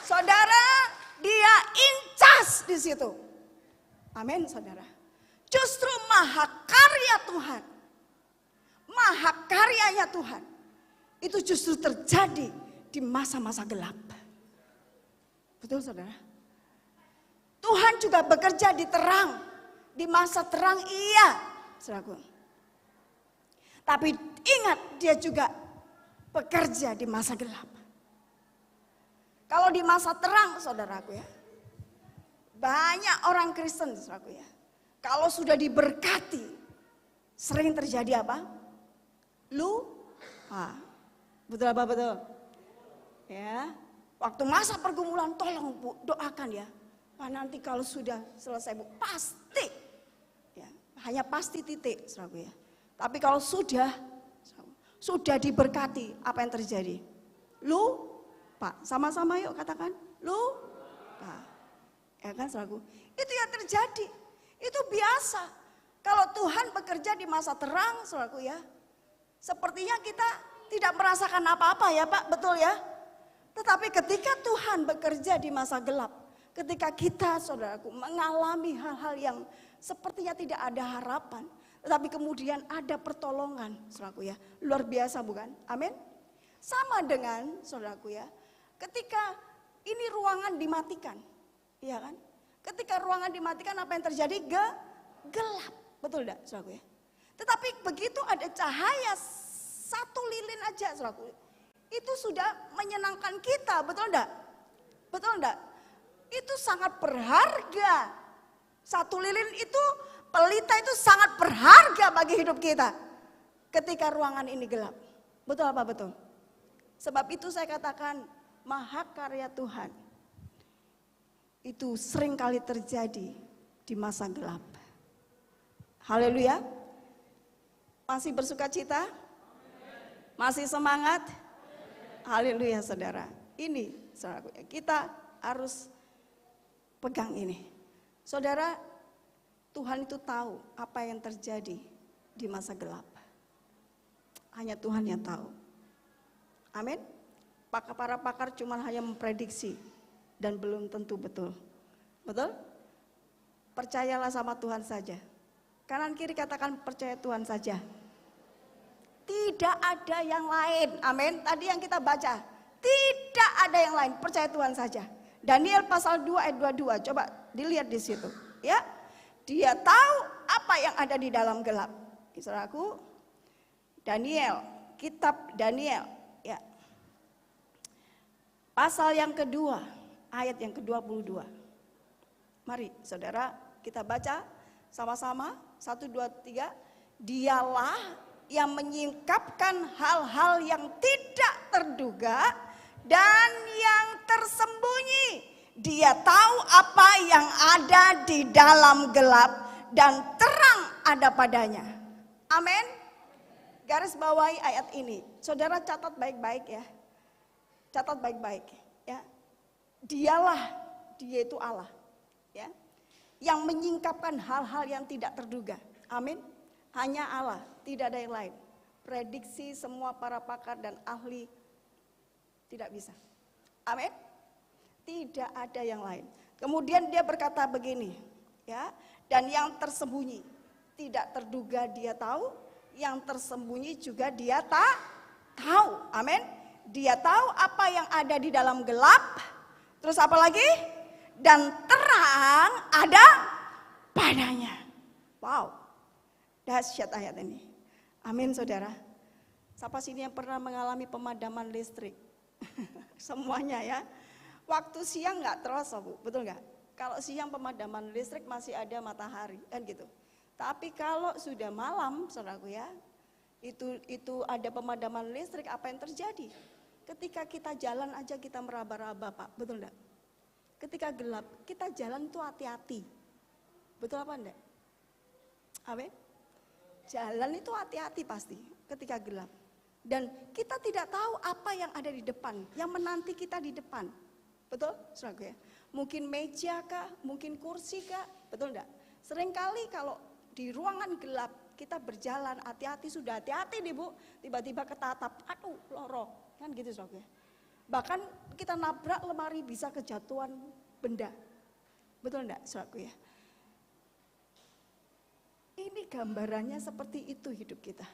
Speaker 3: Saudara, Dia incas di situ. Amin, saudara. Justru mahakarya Tuhan, mahakaryanya Tuhan, itu justru terjadi di masa-masa gelap. Betul, saudara? Tuhan juga bekerja di terang, di masa terang iya, saudaraku. Tapi ingat, Dia juga bekerja di masa gelap. Kalau di masa terang, saudaraku ya, banyak orang Kristen, saudaraku ya, kalau sudah diberkati, sering terjadi apa? Lupa. Betul apa betul? Ya, waktu masa pergumulan tolong Bu, doakan ya. Pak nanti kalau sudah selesai Bu, pasti hanya pasti titik, saudaraku ya. Tapi kalau sudah diberkati, apa yang terjadi? Lupa. Sama-sama yuk katakan, lupa. Ya kan saudaraku? Itu yang terjadi. Itu biasa. Kalau Tuhan bekerja di masa terang, saudaraku ya, sepertinya kita tidak merasakan apa-apa ya Pak, betul ya? Tetapi ketika Tuhan bekerja di masa gelap, ketika kita saudaraku mengalami hal-hal yang sepertinya tidak ada harapan, tetapi kemudian ada pertolongan, saudaraku ya, luar biasa bukan? Amin. Sama dengan saudaraku ya, ketika ini ruangan dimatikan, iya kan? Ketika ruangan dimatikan apa yang terjadi? Gelap, betul tidak, saudaraku ya? Tetapi begitu ada cahaya satu lilin aja, saudaraku, itu sudah menyenangkan kita, betul tidak? Betul tidak? Itu sangat berharga. Satu lilin itu, pelita itu sangat berharga bagi hidup kita. Ketika ruangan ini gelap. Betul apa betul? Sebab itu saya katakan mahakarya Tuhan itu sering kali terjadi di masa gelap. Haleluya. Masih bersuka cita? Masih semangat? Haleluya saudara. Ini saudaraku, kita harus pegang ini. Saudara, Tuhan itu tahu apa yang terjadi di masa gelap. Hanya Tuhan yang tahu. Amin. Para pakar cuma hanya memprediksi dan belum tentu betul. Betul? Percayalah sama Tuhan saja. Kanan kiri katakan percaya Tuhan saja. Tidak ada yang lain. Amin. Tadi yang kita baca. Tidak ada yang lain. Percaya Tuhan saja. Daniel pasal 2 ayat 22. Coba dilihat di situ. Ya. Dia tahu apa yang ada di dalam gelap. Saudaraku. Daniel. Kitab Daniel. Ya. Pasal yang kedua. Ayat yang ke-22. Mari saudara kita baca sama-sama. 1, 2, 3. Dialah yang menyingkapkan hal-hal yang tidak terduga dan yang tersembunyi. Dia tahu apa yang ada di dalam gelap dan terang ada padanya. Amin. Garis bawahi ayat ini. Saudara catat baik-baik ya. Catat baik-baik ya. Dialah, dia itu Allah ya. Yang menyingkapkan hal-hal yang tidak terduga. Amin. Hanya Allah, tidak ada yang lain. Prediksi semua para pakar dan ahli tidak bisa. Amin. Tidak ada yang lain. Kemudian dia berkata begini, ya. Dan yang tersembunyi, tidak terduga dia tahu, yang tersembunyi juga dia tak tahu. Amin. Dia tahu apa yang ada di dalam gelap. Terus apa lagi? Dan terang ada padanya. Wow. Dahsyat ayat ini. Amin saudara. Siapa sini yang pernah mengalami pemadaman listrik? Semuanya ya. Waktu siang gak terasa Bu, betul gak? Kalau siang pemadaman listrik masih ada matahari, kan gitu. Tapi kalau sudah malam saudaraku ya, itu ada pemadaman listrik, apa yang terjadi? Ketika kita jalan aja kita meraba-raba Pak, betul gak? Ketika gelap, kita jalan tuh hati-hati. Betul apa enggak? Amin. Jalan itu hati-hati pasti ketika gelap. Dan kita tidak tahu apa yang ada di depan, yang menanti kita di depan. Betul? Saudaraku ya. Mungkin meja kah, mungkin kursi kah, betul enggak? Seringkali kalau di ruangan gelap kita berjalan hati-hati, sudah hati-hati nih Bu, tiba-tiba ketatap, aduh lorong, kan gitu saudaraku ya. Bahkan kita nabrak lemari bisa kejatuhan benda. Betul enggak saudaraku ya? Ini gambarannya seperti itu hidup kita.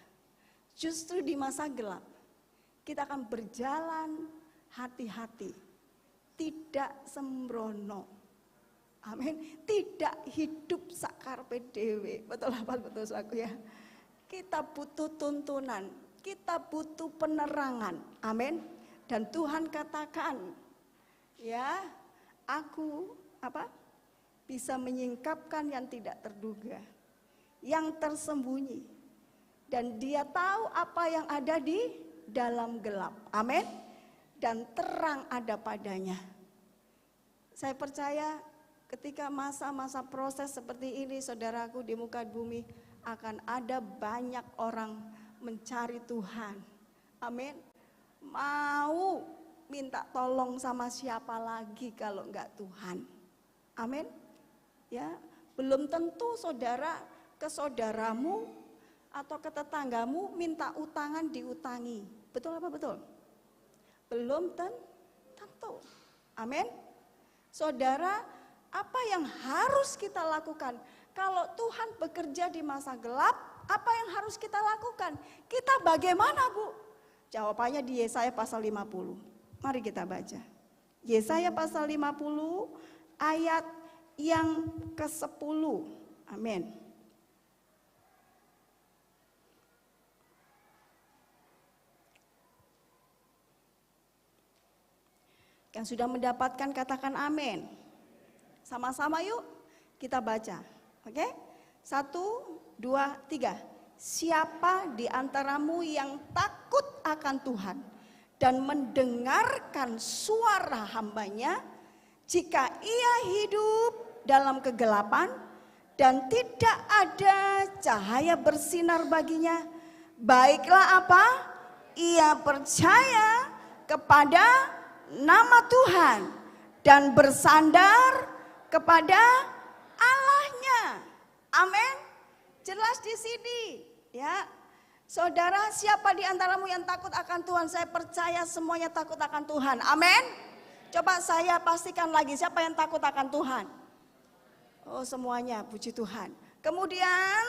Speaker 3: Justru di masa gelap, kita akan berjalan hati-hati. Tidak sembrono. Amin. Tidak hidup sakarpe dewe. Betul apa betul aku ya? Kita butuh tuntunan. Kita butuh penerangan. Amin. Dan Tuhan katakan, ya, aku bisa menyingkapkan yang tidak terduga, yang tersembunyi, dan dia tahu apa yang ada di dalam gelap. Amin. Dan terang ada padanya. Saya percaya ketika masa-masa proses seperti ini, saudaraku, di muka bumi akan ada banyak orang mencari Tuhan. Amin. Mau minta tolong sama siapa lagi kalau enggak Tuhan. Amin. Ya, belum tentu saudara ke saudaramu atau ke tetanggamu minta utangan diutangi. Betul apa betul? Belum tentu. Amin. Saudara, apa yang harus kita lakukan? Kalau Tuhan bekerja di masa gelap, apa yang harus kita lakukan? Kita bagaimana, Bu? Jawabannya di Yesaya pasal 50. Mari kita baca. Yesaya pasal 50 ayat yang ke-10. Amin. Yang sudah mendapatkan katakan amin. Sama-sama yuk kita baca. Oke? 1, 2, 3. Siapa di antaramu yang takut akan Tuhan dan mendengarkan suara hambanya, jika ia hidup dalam kegelapan dan tidak ada cahaya bersinar baginya, baiklah apa? Ia percaya kepada nama Tuhan dan bersandar kepada Allahnya. Amin. Jelas di sini, ya. Saudara, siapa di antaramu yang takut akan Tuhan? Saya percaya semuanya takut akan Tuhan. Amin. Coba saya pastikan lagi, siapa yang takut akan Tuhan? Oh, semuanya, puji Tuhan. Kemudian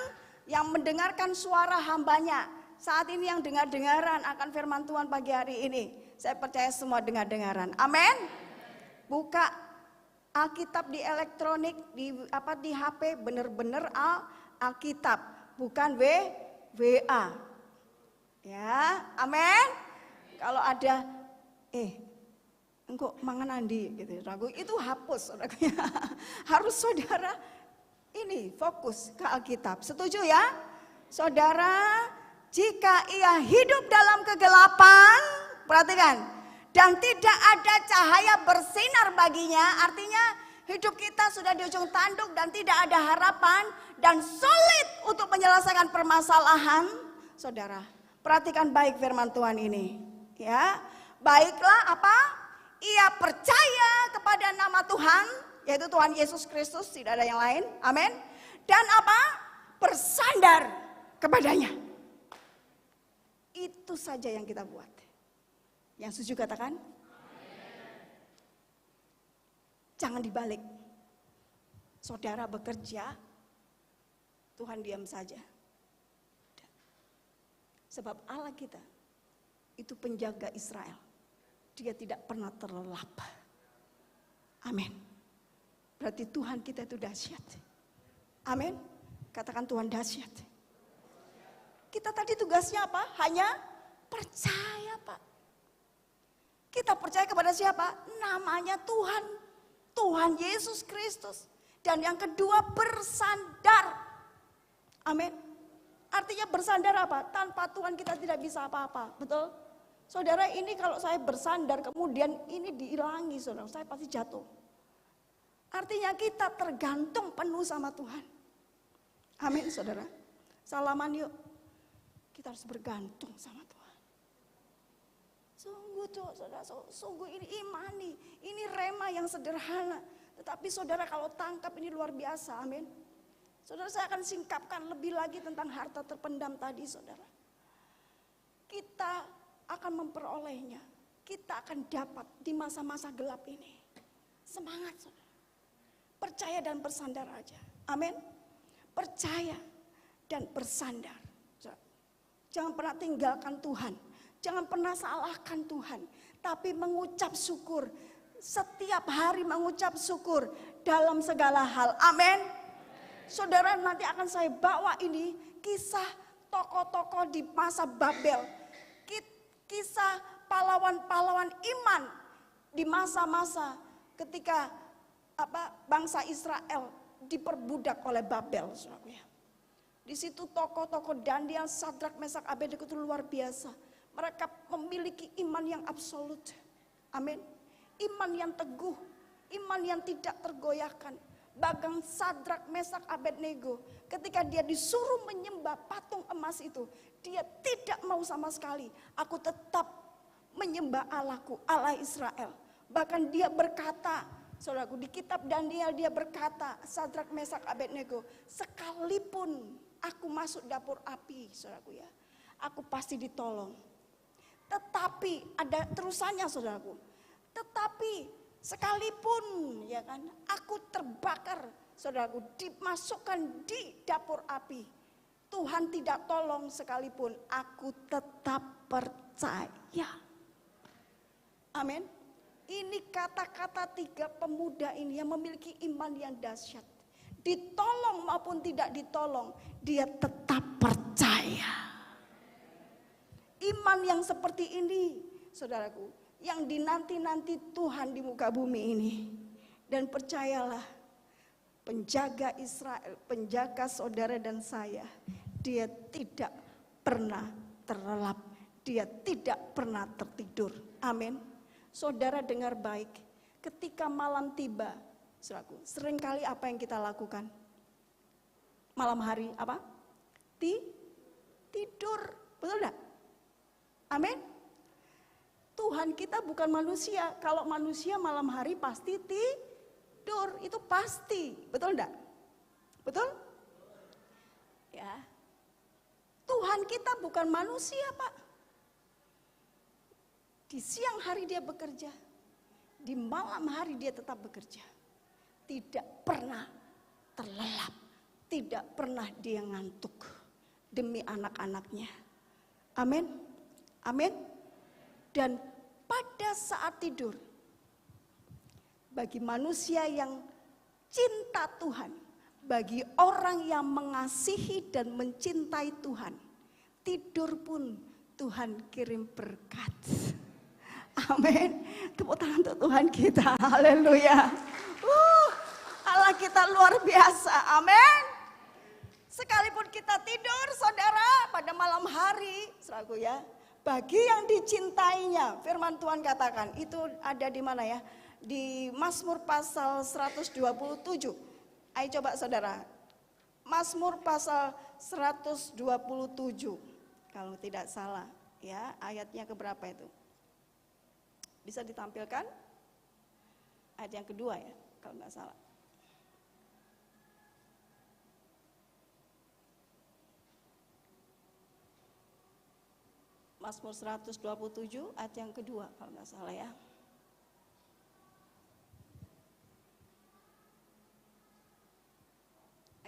Speaker 3: yang mendengarkan suara hambanya. Saat ini yang dengar-dengaran akan firman Tuhan pagi hari ini. Saya percaya semua dengar-dengaran. Amin. Buka Alkitab di elektronik, di HP, benar-benar Alkitab, bukan WA. Ya, amin. Kalau ada, engkau mangan andi, gitu, ragu itu hapus, saudara. Harus saudara ini fokus ke Alkitab. Setuju ya, saudara? Jika ia hidup dalam kegelapan, perhatikan. Dan tidak ada cahaya bersinar baginya, artinya hidup kita sudah di ujung tanduk dan tidak ada harapan dan sulit untuk menyelesaikan permasalahan. Saudara, perhatikan baik firman Tuhan ini. Ya, baiklah apa? Ia percaya kepada nama Tuhan, yaitu Tuhan Yesus Kristus, tidak ada yang lain. Amin. Dan apa? Bersandar kepadanya. Itu saja yang kita buat. Yang setuju katakan? Jangan dibalik. Saudara bekerja, Tuhan diam saja. Sebab Allah kita itu penjaga Israel. Dia tidak pernah terlelap. Amin. Berarti Tuhan kita itu dahsyat. Amin. Katakan Tuhan dahsyat. Kita tadi tugasnya apa? Hanya percaya, Pak. Kita percaya kepada siapa? Namanya Tuhan. Tuhan Yesus Kristus. Dan yang kedua, bersandar. Amin. Artinya bersandar apa? Tanpa Tuhan kita tidak bisa apa-apa. Betul? Saudara, ini kalau saya bersandar kemudian ini dihilangi, saudara, saya pasti jatuh. Artinya kita tergantung penuh sama Tuhan. Amin, saudara. Salaman yuk. Kita harus bergantung sama Tuhan. Sungguh tuh, saudara, sungguh ini imani, ini rema yang sederhana. Tetapi saudara kalau tangkap ini luar biasa, amin. Saudara, saya akan singkapkan lebih lagi tentang harta terpendam tadi, saudara. Kita akan memperolehnya, kita akan dapat di masa-masa gelap ini. Semangat, saudara. Percaya dan bersandar aja, amin. Percaya dan bersandar. Jangan pernah tinggalkan Tuhan. Jangan pernah salahkan Tuhan, tapi mengucap syukur. Setiap hari mengucap syukur dalam segala hal. Amin. Saudara, nanti akan saya bawa ini kisah tokoh-tokoh di masa Babel. Kisah pahlawan-pahlawan iman di masa-masa ketika bangsa Israel diperbudak oleh Babel. Di situ tokoh-tokoh Daniel, Sadrak, Mesak, Abednego itu luar biasa. Mereka memiliki iman yang absolut. Amin. Iman yang teguh, iman yang tidak tergoyahkan. Bahkan Sadrak, Mesak, Abednego, ketika dia disuruh menyembah patung emas itu, dia tidak mau sama sekali. Aku tetap menyembah Allahku, Allah Israel. Bahkan dia berkata, saudaraku, di kitab Daniel dia berkata, Sadrak, Mesak, Abednego, sekalipun aku masuk dapur api, saudaraku ya, aku pasti ditolong. Tetapi ada terusannya, saudaraku. Tetapi sekalipun ya kan, aku terbakar, saudaraku, dimasukkan di dapur api, Tuhan tidak tolong sekalipun, aku tetap percaya. Amin. Ini kata-kata tiga pemuda ini yang memiliki iman yang dahsyat. Ditolong maupun tidak ditolong, dia tetap percaya. Iman yang seperti ini, saudaraku, yang dinanti-nanti Tuhan di muka bumi ini. Dan percayalah, penjaga Israel, penjaga saudara dan saya, dia tidak pernah terlelap, dia tidak pernah tertidur. Amin. Saudara dengar baik, ketika malam tiba, saudaraku, seringkali apa yang kita lakukan? Malam hari apa? Tidur, betul enggak? Amin. Tuhan kita bukan manusia. Kalau manusia malam hari pasti tidur, itu pasti, betul enggak? Betul? Ya. Tuhan kita bukan manusia, Pak. Di siang hari dia bekerja, di malam hari dia tetap bekerja. Tidak pernah terlelap, tidak pernah dia ngantuk demi anak-anaknya. Amin. Amin. Dan pada saat tidur, bagi manusia yang cinta Tuhan, bagi orang yang mengasihi dan mencintai Tuhan, tidur pun Tuhan kirim berkat. Amin. Tepuk tangan untuk Tuhan kita. Haleluya. Allah kita luar biasa. Amin. Sekalipun kita tidur, saudara, pada malam hari, saudaraku ya, bagi yang dicintainya, firman Tuhan katakan, itu ada di mana ya? Di Mazmur pasal 127. Ayo coba saudara, Mazmur pasal 127, kalau tidak salah ya, ayatnya keberapa itu? Bisa ditampilkan? Ayat yang kedua ya, kalau nggak salah. Mazmur 127 ayat yang kedua kalau nggak salah ya.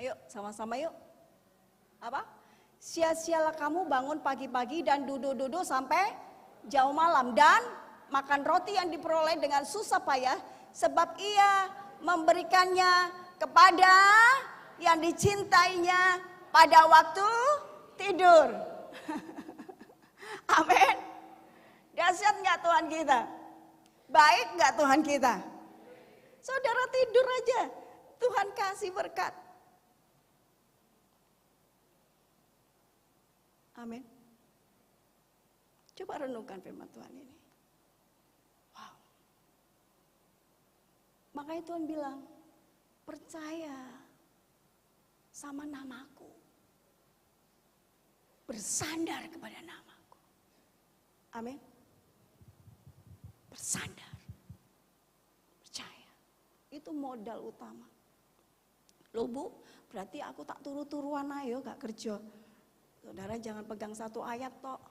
Speaker 3: Ayo sama-sama yuk. Apa? Sia-sialah kamu bangun pagi-pagi dan duduk-duduk sampai jauh malam dan makan roti yang diperoleh dengan susah payah, sebab ia memberikannya kepada yang dicintainya pada waktu tidur. Amin. Dahsyat nggak Tuhan kita? Baik nggak Tuhan kita? Saudara tidur aja, Tuhan kasih berkat. Amin. Coba renungkan firman Tuhan ini. Wow. Makanya Tuhan bilang, percaya sama namaku. Bersandar kepada namaku. Amin. Bersandar. Percaya. Itu modal utama. Loh Bu, berarti aku tak turu-turuan ayo gak kerja. Saudara jangan pegang satu ayat tok.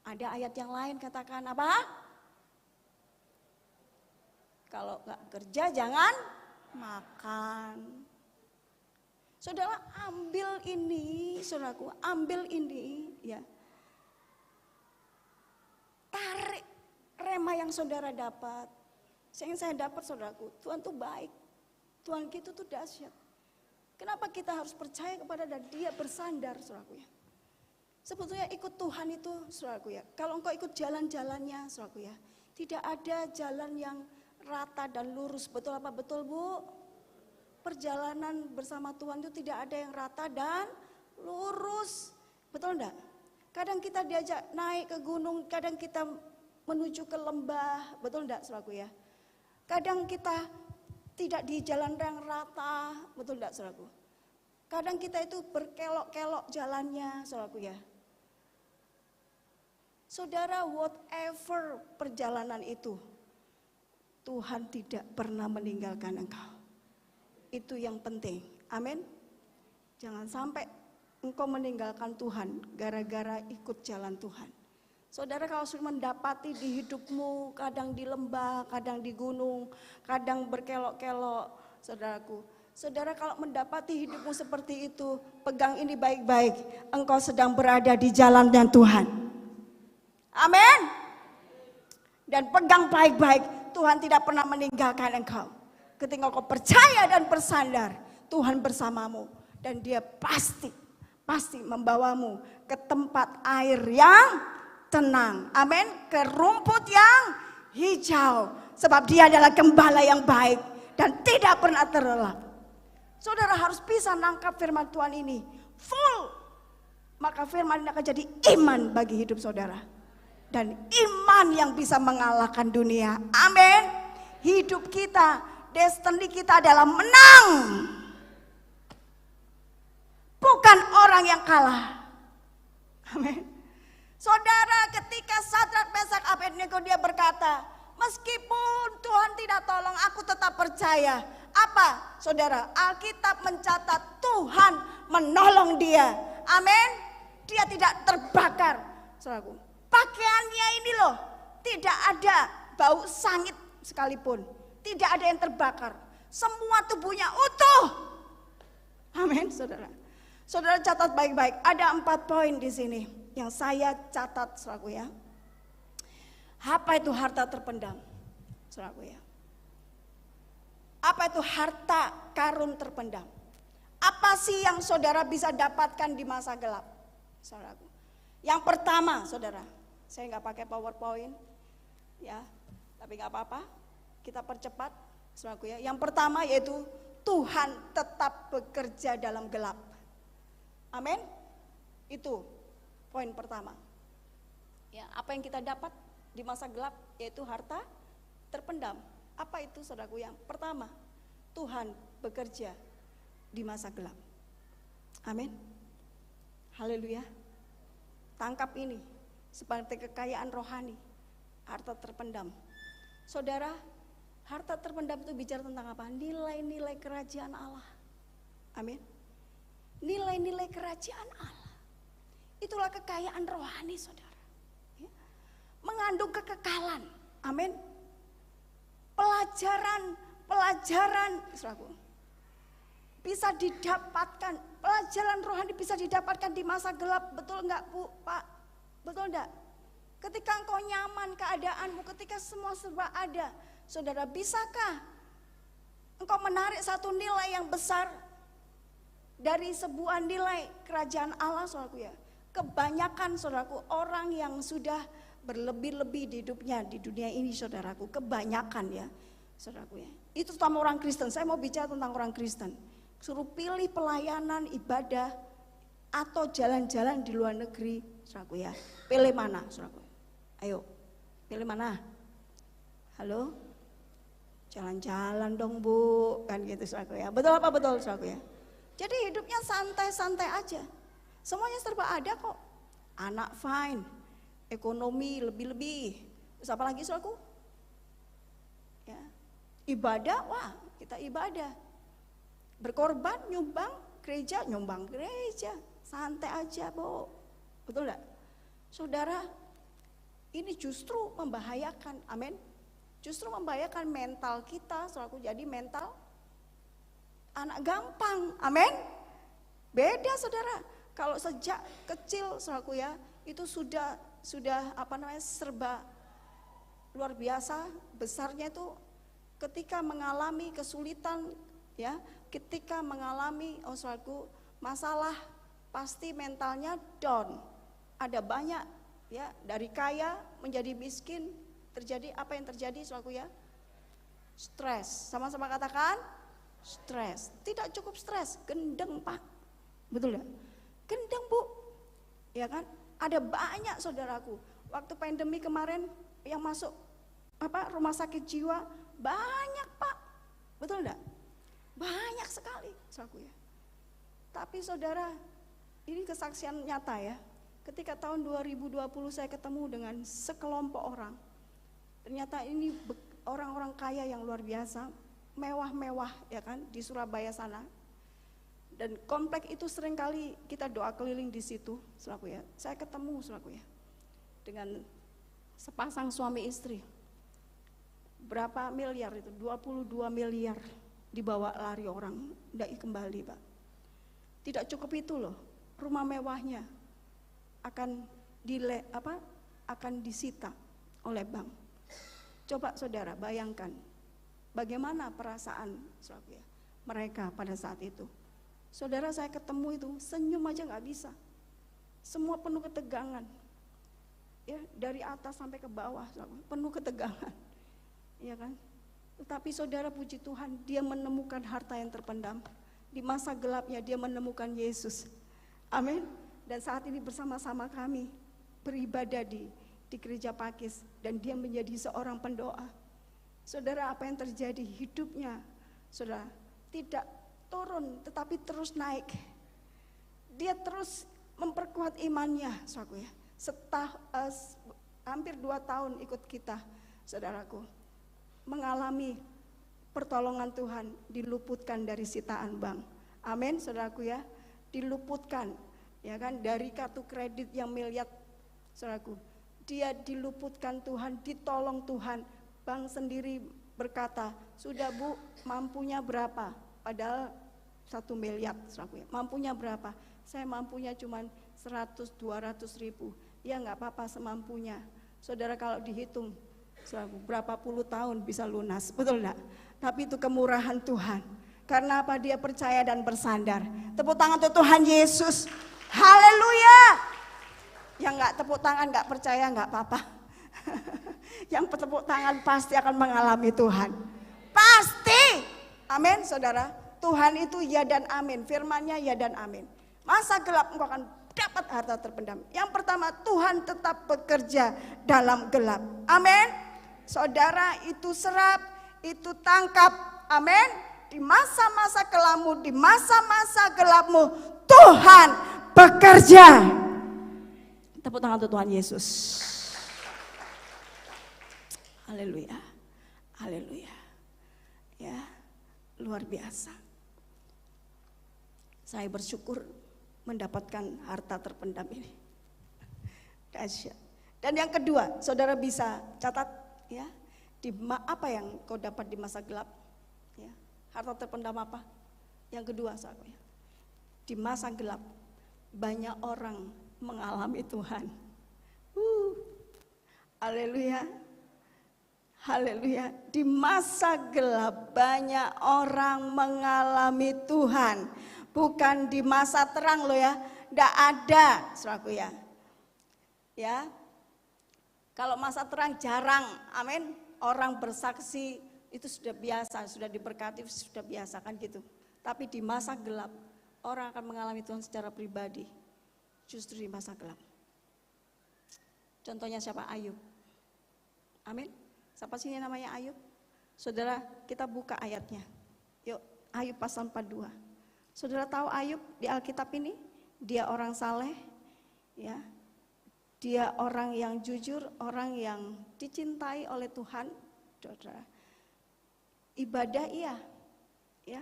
Speaker 3: Ada ayat yang lain katakan apa? Kalau gak kerja jangan makan. Saudara ambil ini, saudaraku ambil ini ya. Tarik rema yang saudara dapat. Yang saya dapat saudaraku, Tuhan tuh baik. Tuhan kita tuh dahsyat. Kenapa kita harus percaya kepada Dia bersandar saudaraku ya. Sebetulnya ikut Tuhan itu saudaraku ya. Kalau engkau ikut jalan-jalannya saudaraku ya. Tidak ada jalan yang rata dan lurus. Betul apa betul Bu? Perjalanan bersama Tuhan itu tidak ada yang rata dan lurus. Betul enggak? Kadang kita diajak naik ke gunung, kadang kita menuju ke lembah, betul enggak saudaraku ya? Kadang kita tidak di jalan yang rata, betul enggak saudaraku? Kadang kita itu berkelok-kelok jalannya, saudaraku ya. Saudara, whatever perjalanan itu, Tuhan tidak pernah meninggalkan engkau. Itu yang penting, amin. Jangan sampai engkau meninggalkan Tuhan gara-gara ikut jalan Tuhan. Saudara, kalau sudah mendapati di hidupmu, kadang di lembah, kadang di gunung, kadang berkelok-kelok, saudaraku. Saudara, kalau mendapati hidupmu seperti itu, pegang ini baik-baik. Engkau sedang berada di jalan dan Tuhan. Amin. Dan pegang baik-baik, Tuhan tidak pernah meninggalkan engkau. Ketika engkau percaya dan bersandar, Tuhan bersamamu. Dan dia pasti membawamu ke tempat air yang tenang, amin, ke rumput yang hijau, sebab dia adalah gembala yang baik dan tidak pernah terlelap. Saudara harus bisa nangkap firman Tuhan ini full, maka firman ini akan jadi iman bagi hidup saudara, dan iman yang bisa mengalahkan dunia, amin. Hidup kita, destiny kita adalah menang, bukan orang yang kalah, amin. Saudara, ketika Sadrak, Mesak, Abednego dia berkata, meskipun Tuhan tidak tolong, aku tetap percaya. Apa? Saudara, Alkitab mencatat Tuhan menolong dia. Amin. Dia tidak terbakar. Saudaraku, pakaiannya ini loh, tidak ada bau sangit sekalipun. Tidak ada yang terbakar. Semua tubuhnya utuh. Amin, saudara. Saudara catat baik-baik. Ada 4 poin di sini yang saya catat, saudaraku ya. Apa itu harta terpendam, saudaraku ya? Apa itu harta karun terpendam? Apa sih yang saudara bisa dapatkan di masa gelap, saudaraku? Yang pertama, saudara, saya nggak pakai PowerPoint, ya, tapi nggak apa-apa, kita percepat, saudaraku ya. Yang pertama yaitu Tuhan tetap bekerja dalam gelap. Amin. Itu poin pertama. Ya, apa yang kita dapat di masa gelap yaitu harta terpendam. Apa itu, saudaraku? Yang pertama, Tuhan bekerja di masa gelap. Amin. Haleluya. Tangkap ini seperti kekayaan rohani, harta terpendam. Saudara, harta terpendam itu bicara tentang apa? Nilai-nilai kerajaan Allah. Amin. Nilai-nilai kerajaan Allah. Itulah kekayaan rohani, saudara. Ya. Mengandung kekekalan. Amin. Pelajaran, saudaraku, bisa didapatkan. Pelajaran rohani bisa didapatkan di masa gelap. Betul enggak, Bu, Pak? Betul enggak? Ketika engkau nyaman keadaanmu, ketika semua serba ada, saudara, bisakah engkau menarik satu nilai yang besar dari sebuah nilai kerajaan Allah, saudaraku ya? Kebanyakan, saudaraku, orang yang sudah berlebih-lebih di hidupnya di dunia ini, saudaraku, kebanyakan ya, saudaraku ya. Itu terutama orang Kristen. Saya mau bicara tentang orang Kristen. Suruh pilih pelayanan, ibadah, atau jalan-jalan di luar negeri, saudaraku ya. Pilih mana, saudaraku? Ayo, pilih mana? Halo? Jalan-jalan dong, Bu, kan gitu, saudaraku ya. Betul apa betul, saudaraku ya? Jadi hidupnya santai-santai aja. Semuanya serba ada kok. Anak fine, ekonomi lebih-lebih. Terus apa lagi, saudaraku? Ya. Ibadah, wah, kita ibadah. Berkorban, nyumbang gereja, santai aja, Bu. Betul enggak? Saudara, ini justru membahayakan, amin. Justru membahayakan mental kita, saudaraku. Jadi mental anak gampang, amin. Beda, saudara. Kalau sejak kecil, saudaraku ya, itu sudah serba luar biasa besarnya itu ketika mengalami kesulitan ya, ketika mengalami saudaraku masalah, pasti mentalnya down. Ada banyak ya, dari kaya menjadi miskin, terjadi apa yang terjadi, saudaraku ya? Stres. Sama-sama katakan stres. Tidak cukup stres, gendeng, Pak. Betul ya? Gendeng, Bu. Ya kan? Ada banyak, saudaraku. Waktu pandemi kemarin yang masuk rumah sakit jiwa banyak, Pak. Betul enggak? Banyak sekali, saudaraku ya. Tapi saudara, ini kesaksian nyata ya. Ketika tahun 2020 saya ketemu dengan sekelompok orang. Ternyata ini orang-orang kaya yang luar biasa, mewah-mewah ya kan di Surabaya sana. Dan komplek itu seringkali kita doa keliling di situ, saudaraku ya. Saya ketemu, saudaraku ya, dengan sepasang suami istri. Berapa miliar itu? 22 miliar dibawa lari orang, tidak kembali Pak. Tidak cukup itu loh, rumah mewahnya akan disita oleh bank. Coba saudara bayangkan bagaimana perasaan saudara, mereka pada saat itu. Saudara, saya ketemu itu senyum aja nggak bisa, semua penuh ketegangan. Ya, dari atas sampai ke bawah saudara, penuh ketegangan, ya kan? Tetapi saudara, puji Tuhan, dia menemukan harta yang terpendam. Di masa gelapnya dia menemukan Yesus. Amin. Dan saat ini bersama-sama kami beribadah di Gereja Pakis. Dan dia menjadi seorang pendoa. Saudara, apa yang terjadi? Hidupnya, saudara, tidak turun tetapi terus naik. Dia terus memperkuat imannya, saudaraku ya. Hampir 2 tahun ikut kita, saudaraku, mengalami pertolongan Tuhan, diluputkan dari sitaan bank. Amin, saudaraku ya, diluputkan, ya kan, dari kartu kredit yang miliar, saudaraku. Dia diluputkan Tuhan, ditolong Tuhan. Bank sendiri berkata, sudah Bu, mampunya berapa? Padahal 1 miliar, saudaraku ya. Mampunya berapa? Saya mampunya cuma 100-200 ribu. Ya nggak apa-apa, semampunya. Saudara, kalau dihitung berapa puluh tahun bisa lunas, betul enggak? Tapi itu kemurahan Tuhan. Karena apa? Dia percaya dan bersandar. Tepuk tangan untuk Tuhan Yesus. Haleluya. Yang enggak tepuk tangan, enggak percaya, enggak apa-apa. Yang tepuk tangan pasti akan mengalami Tuhan. Pasti. Amin, saudara. Tuhan itu ya dan amin. Firman-Nya ya dan amin. Masa gelap engkau akan dapat harta terpendam. Yang pertama, Tuhan tetap bekerja dalam gelap. Amin. Saudara, itu serap, itu tangkap, amin. Di masa-masa kelammu, di masa-masa gelapmu, Tuhan bekerja. Tepuk tangan untuk Tuhan Yesus. Haleluya, haleluya. Ya, luar biasa. Saya bersyukur mendapatkan harta terpendam ini. Dahsyat. Dan yang kedua, saudara bisa catat ya, apa yang kau dapat di masa gelap? Ya, harta terpendam apa? Yang kedua, saudara, ya, di masa gelap banyak orang mengalami Tuhan. Haleluya, haleluya. Di masa gelap banyak orang mengalami Tuhan. Bukan di masa terang loh ya, tidak ada, saudaraku ya. Ya, kalau masa terang jarang, amin. Orang bersaksi itu sudah biasa, sudah diberkati, sudah biasa kan gitu. Tapi di masa gelap, orang akan mengalami Tuhan secara pribadi. Justru di masa gelap. Contohnya siapa? Ayub. Amin. Siapa sini namanya Ayub? Saudara, kita buka ayatnya. Yuk, Ayub pasal 42. Saudara tahu Ayub di Alkitab ini? Dia orang saleh, ya. Dia orang yang jujur, orang yang dicintai oleh Tuhan. Saudara, ibadah iya, ya.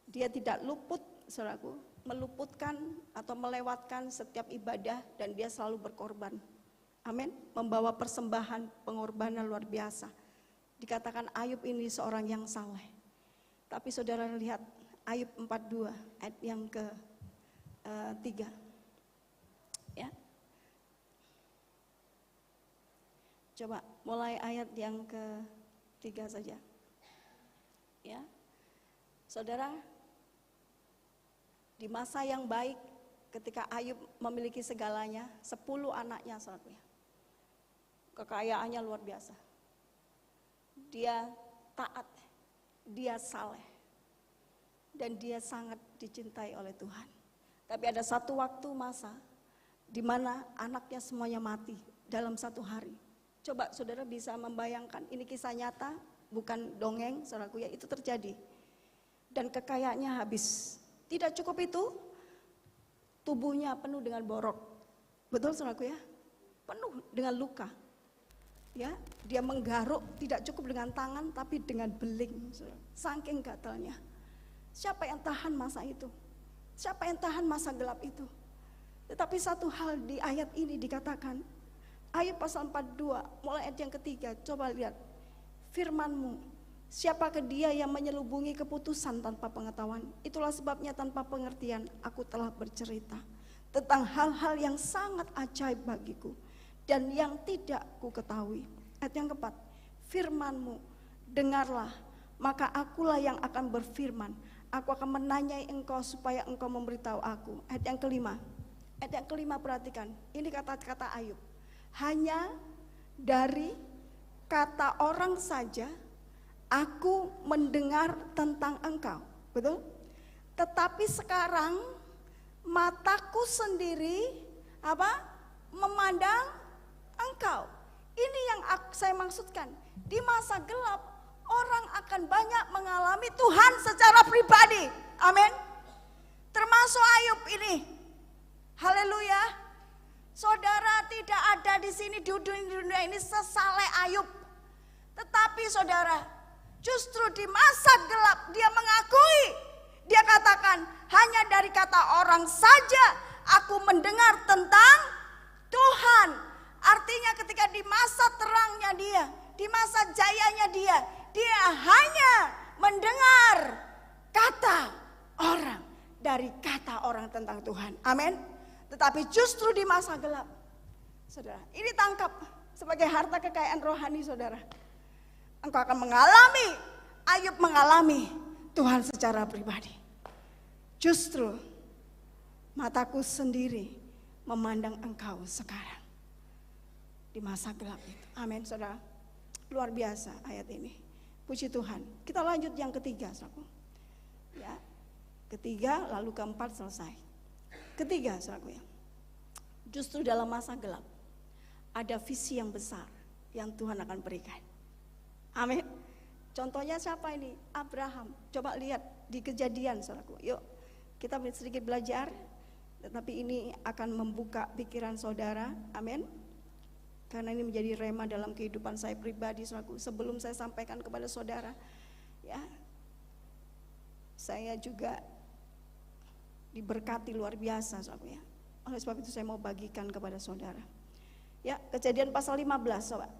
Speaker 3: Dia tidak luput, saudaraku, meluputkan atau melewatkan setiap ibadah dan dia selalu berkorban. Amin. Membawa persembahan, pengorbanan luar biasa. Dikatakan Ayub ini seorang yang saleh. Tapi saudara lihat Ayub 42 ayat yang ke-3. Ya. Coba mulai ayat yang ke-3 saja. Ya. Saudara, di masa yang baik ketika Ayub memiliki segalanya, 10 anaknya saudara. Kekayaannya luar biasa. Dia taat, dia saleh. Dan dia sangat dicintai oleh Tuhan. Tapi ada satu waktu masa di mana anaknya semuanya mati dalam satu hari. Coba saudara bisa membayangkan, ini kisah nyata, bukan dongeng, saudaraku ya, itu terjadi. dan kekayaannya habis. Tidak cukup itu, tubuhnya penuh dengan borok. Betul saudaraku ya? Penuh dengan luka. Ya, dia menggaruk tidak cukup dengan tangan tapi dengan beling, saking gatalnya. Siapa yang tahan masa itu? Siapa yang tahan masa gelap itu? Tetapi satu hal di ayat ini dikatakan, Ayub pasal 42 mulai ayat yang ketiga, coba lihat firman-Mu, siapakah dia yang menyelubungi keputusan tanpa pengetahuan? Itulah sebabnya tanpa pengertian aku telah bercerita tentang hal-hal yang sangat ajaib bagiku dan yang tidak ku ketahui. Ayat yang keempat, firman-Mu, dengarlah, maka akulah yang akan berfirman. Aku akan menanyai engkau supaya engkau memberitahu aku. Ayat yang kelima perhatikan, ini kata-kata Ayub. Hanya dari kata orang saja aku mendengar tentang engkau. Betul? Tetapi sekarang mataku sendiri memandang engkau. Ini yang saya maksudkan. Di masa gelap orang akan banyak mengalami Tuhan secara pribadi. Amin. Termasuk Ayub ini. Haleluya. Saudara tidak ada di sini di dunia ini sesaleh Ayub. Tetapi saudara, justru di masa gelap dia mengakui. Dia katakan, hanya dari kata orang saja aku mendengar tentang Tuhan. Artinya ketika di masa terangnya dia, di masa jayanya dia hanya mendengar kata orang, dari kata orang tentang Tuhan. Amin. Tetapi justru di masa gelap, saudara, ini tangkap sebagai harta kekayaan rohani saudara. Engkau akan mengalami, Ayub mengalami Tuhan secara pribadi. Justru mataku sendiri memandang engkau sekarang. Di masa gelap itu. Amin saudara. Luar biasa ayat ini. Puji Tuhan. Kita lanjut yang ketiga saudaraku. Ya. Ketiga lalu keempat selesai. Ketiga saudaraku ya. Justru dalam masa gelap ada visi yang besar yang Tuhan akan berikan. Amin. Contohnya siapa ini? Abraham. Coba lihat di Kejadian saudaraku. Yuk kita sedikit belajar. Tetapi ini akan membuka pikiran saudara. Amin. Karena ini menjadi rema dalam kehidupan saya pribadi saudaraku. Sebelum saya sampaikan kepada saudara, ya, saya juga diberkati luar biasa saudaraku ya. Oleh sebab itu saya mau bagikan kepada saudara. Ya, Kejadian pasal 15 sobat.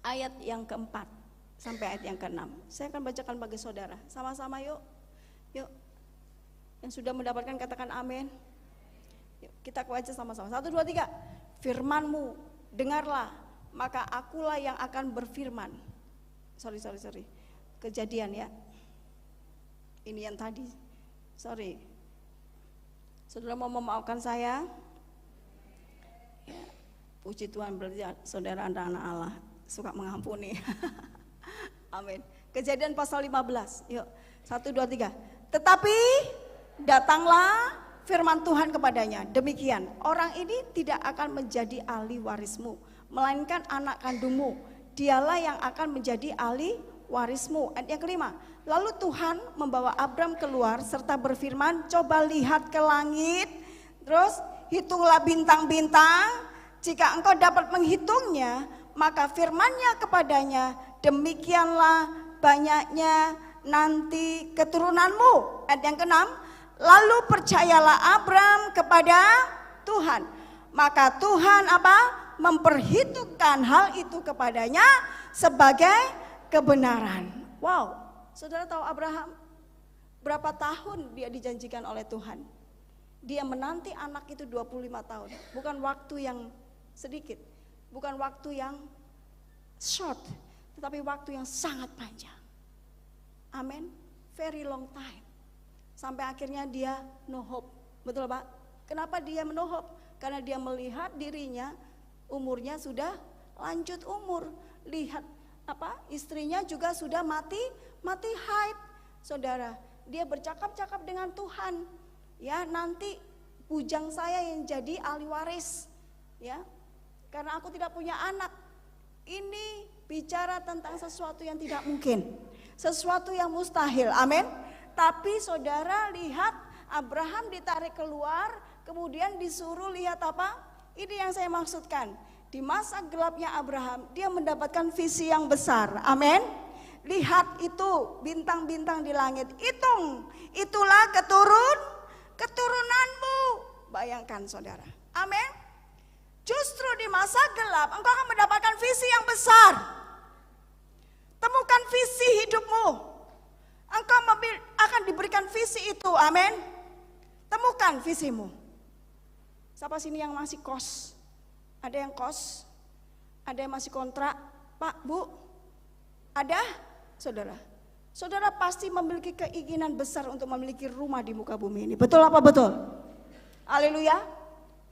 Speaker 3: Ayat yang keempat sampai ayat yang keenam. Saya akan bacakan bagi saudara. Sama-sama yuk. Yuk. Yang sudah mendapatkan katakan amin. Yuk, kita baca sama-sama. 1, 2, 3. Firman-Mu, dengarlah, maka akulah yang akan berfirman. Sorry. Kejadian ya. Ini yang tadi. Sorry. Saudara mau memaafkan saya? Ya, puji Tuhan, berarti saudara anak-anak Allah suka mengampuni. Amin. Kejadian pasal 15. Yuk. 1, 2, 3. Tetapi datanglah firman Tuhan kepadanya, demikian, orang ini tidak akan menjadi ahli warismu, melainkan anak kandungmu, dialah yang akan menjadi ahli warismu. Ayat yang kelima, lalu Tuhan membawa Abram keluar serta berfirman, coba lihat ke langit, terus hitunglah bintang-bintang, jika engkau dapat menghitungnya, maka firman-Nya kepadanya, demikianlah banyaknya nanti keturunanmu. Ayat yang keenam, lalu percayalah Abram kepada Tuhan, maka Tuhan memperhitungkan hal itu kepadanya sebagai kebenaran. Wow, saudara tahu Abraham berapa tahun dia dijanjikan oleh Tuhan? Dia menanti anak itu 25 tahun, bukan waktu yang sedikit, bukan waktu yang short, tetapi waktu yang sangat panjang. Amin, very long time. Sampai akhirnya dia no hope. Betul Pak? Kenapa dia no hope? Karena dia melihat dirinya umurnya sudah lanjut umur. Lihat istrinya juga sudah mati haid. Saudara, dia bercakap-cakap dengan Tuhan. Ya, nanti bujang saya yang jadi ahli waris. Ya. Karena aku tidak punya anak. Ini bicara tentang sesuatu yang tidak mungkin. Sesuatu yang mustahil. Amin. Tapi saudara lihat Abraham ditarik keluar, kemudian disuruh lihat apa? Ini yang saya maksudkan. Di masa gelapnya Abraham, dia mendapatkan visi yang besar. Amin. Lihat itu bintang-bintang di langit. Hitung, itulah keturunanmu. Bayangkan saudara. Amin. Justru di masa gelap engkau akan mendapatkan visi yang besar. Temukan visi hidupmu. Engkau akan diberikan visi itu. Amin. Temukan visimu. Siapa sini yang masih kos? Ada yang kos? Ada yang masih kontrak? Pak, Bu? Ada? Saudara? Saudara pasti memiliki keinginan besar untuk memiliki rumah di muka bumi ini. Betul apa betul? Haleluya.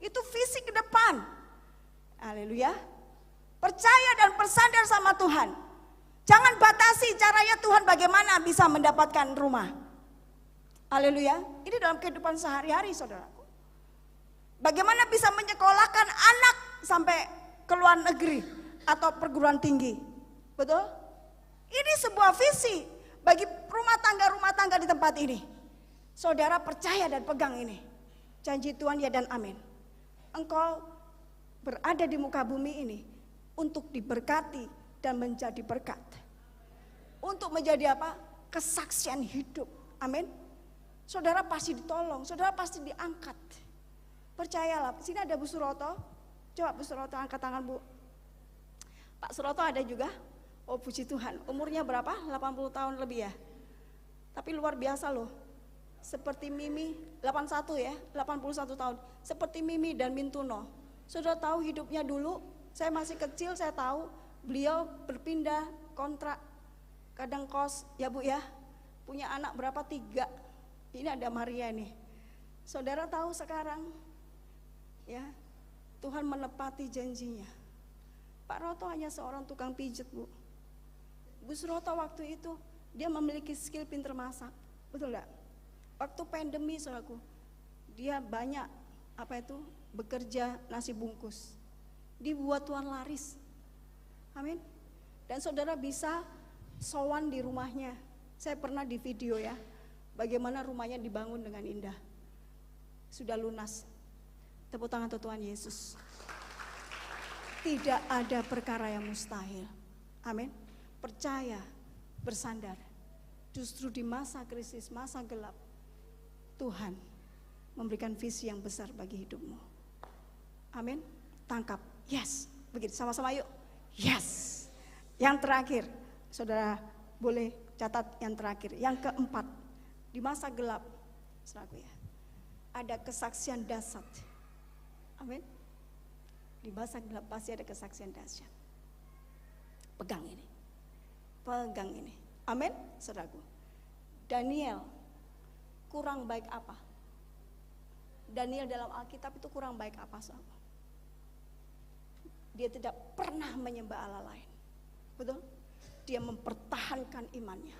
Speaker 3: Itu visi ke depan. Haleluya. Percaya dan bersandar sama Tuhan. Jangan batasi caranya Tuhan bagaimana bisa mendapatkan rumah. Haleluya. Ini dalam kehidupan sehari-hari saudaraku. Bagaimana bisa menyekolahkan anak sampai ke luar negeri atau perguruan tinggi. Betul? Ini sebuah visi bagi rumah tangga di tempat ini. Saudara percaya dan pegang ini. Janji Tuhan ya dan amin. Engkau berada di muka bumi ini untuk diberkati dan menjadi berkat. Untuk menjadi apa? Kesaksian hidup. Amin. Saudara pasti ditolong, saudara pasti diangkat. Percayalah, sini ada Bu Suroto. Coba Bu Suroto angkat tangan Bu. Pak Suroto ada juga. Oh puji Tuhan, umurnya berapa? 80 tahun lebih ya. Tapi luar biasa loh. Seperti Mimi, 81 ya, 81 tahun. Seperti Mimi dan Mintuno. Saudara tahu hidupnya dulu, saya masih kecil, saya tahu beliau berpindah kontrak. Kadang kos, ya Bu ya. Punya anak berapa? 3. Ini ada Maria nih. Saudara tahu sekarang, ya Tuhan menepati janjinya. Pak Roto hanya seorang tukang pijet Bu. Bu Suroto waktu itu dia memiliki skill pinter masak, betul enggak? Waktu pandemi saudaraku, dia banyak bekerja nasi bungkus, dibuat tuan laris, amin. Dan saudara bisa sowan di rumahnya. Saya pernah di video ya, bagaimana rumahnya dibangun dengan indah, sudah lunas. Tepuk tangan untuk Tuhan Yesus. Tidak ada perkara yang mustahil, amin. Percaya, bersandar. Justru di masa krisis, masa gelap, Tuhan memberikan visi yang besar bagi hidupmu. Amin. Tangkap. Yes. Begitu sama-sama yuk. Yes. Yang terakhir, saudara boleh catat yang terakhir. Yang keempat, di masa gelap, saudaraku ya, ada kesaksian dahsyat. Amin. Di masa gelap pasti ada kesaksian dahsyat. Pegang ini. Pegang ini. Amin, saudaraku. Daniel kurang baik apa? Daniel dalam Alkitab itu kurang baik apa, saudara? Dia tidak pernah menyembah Allah lain. Betul? Dia mempertahankan imannya.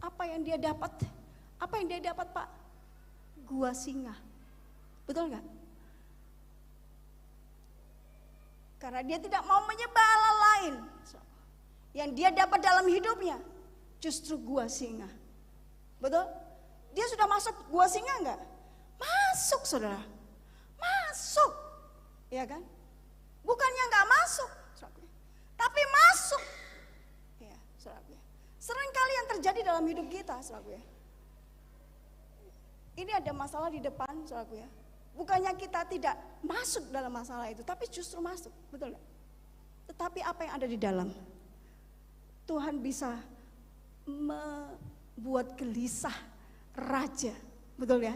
Speaker 3: Apa yang dia dapat? Apa yang dia dapat, Pak? Gua singa. Betul enggak? Karena dia tidak mau menyembah Allah lain. Yang dia dapat dalam hidupnya justru gua singa. Betul? Dia sudah masuk gua singa enggak? Masuk saudara. Masuk. Ya kan? Bukannya enggak masuk, tapi masuk. Ya, saudara. Seringkali yang terjadi dalam hidup kita, saudara. Ini ada masalah di depan, saudara. Bukannya kita tidak masuk dalam masalah itu, tapi justru masuk, betul enggak? Tetapi apa yang ada di dalam? Tuhan bisa membuat gelisah raja, betul ya?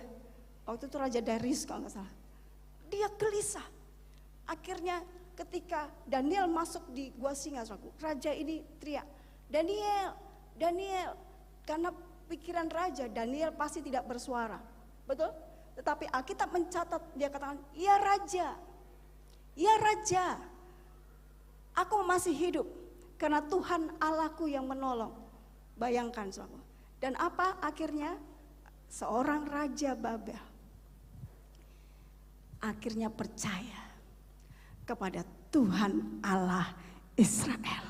Speaker 3: Waktu itu Raja Darius kalau nggak salah, dia gelisah. Akhirnya ketika Daniel masuk di gua singa, raja ini teriak, Daniel, Daniel, karena pikiran raja, Daniel pasti tidak bersuara, betul? Tetapi Alkitab mencatat, dia katakan, ya raja, aku masih hidup. Karena Tuhan Allahku yang menolong. Bayangkan saudara. Dan apa akhirnya? Seorang Raja Babel akhirnya percaya kepada Tuhan Allah Israel.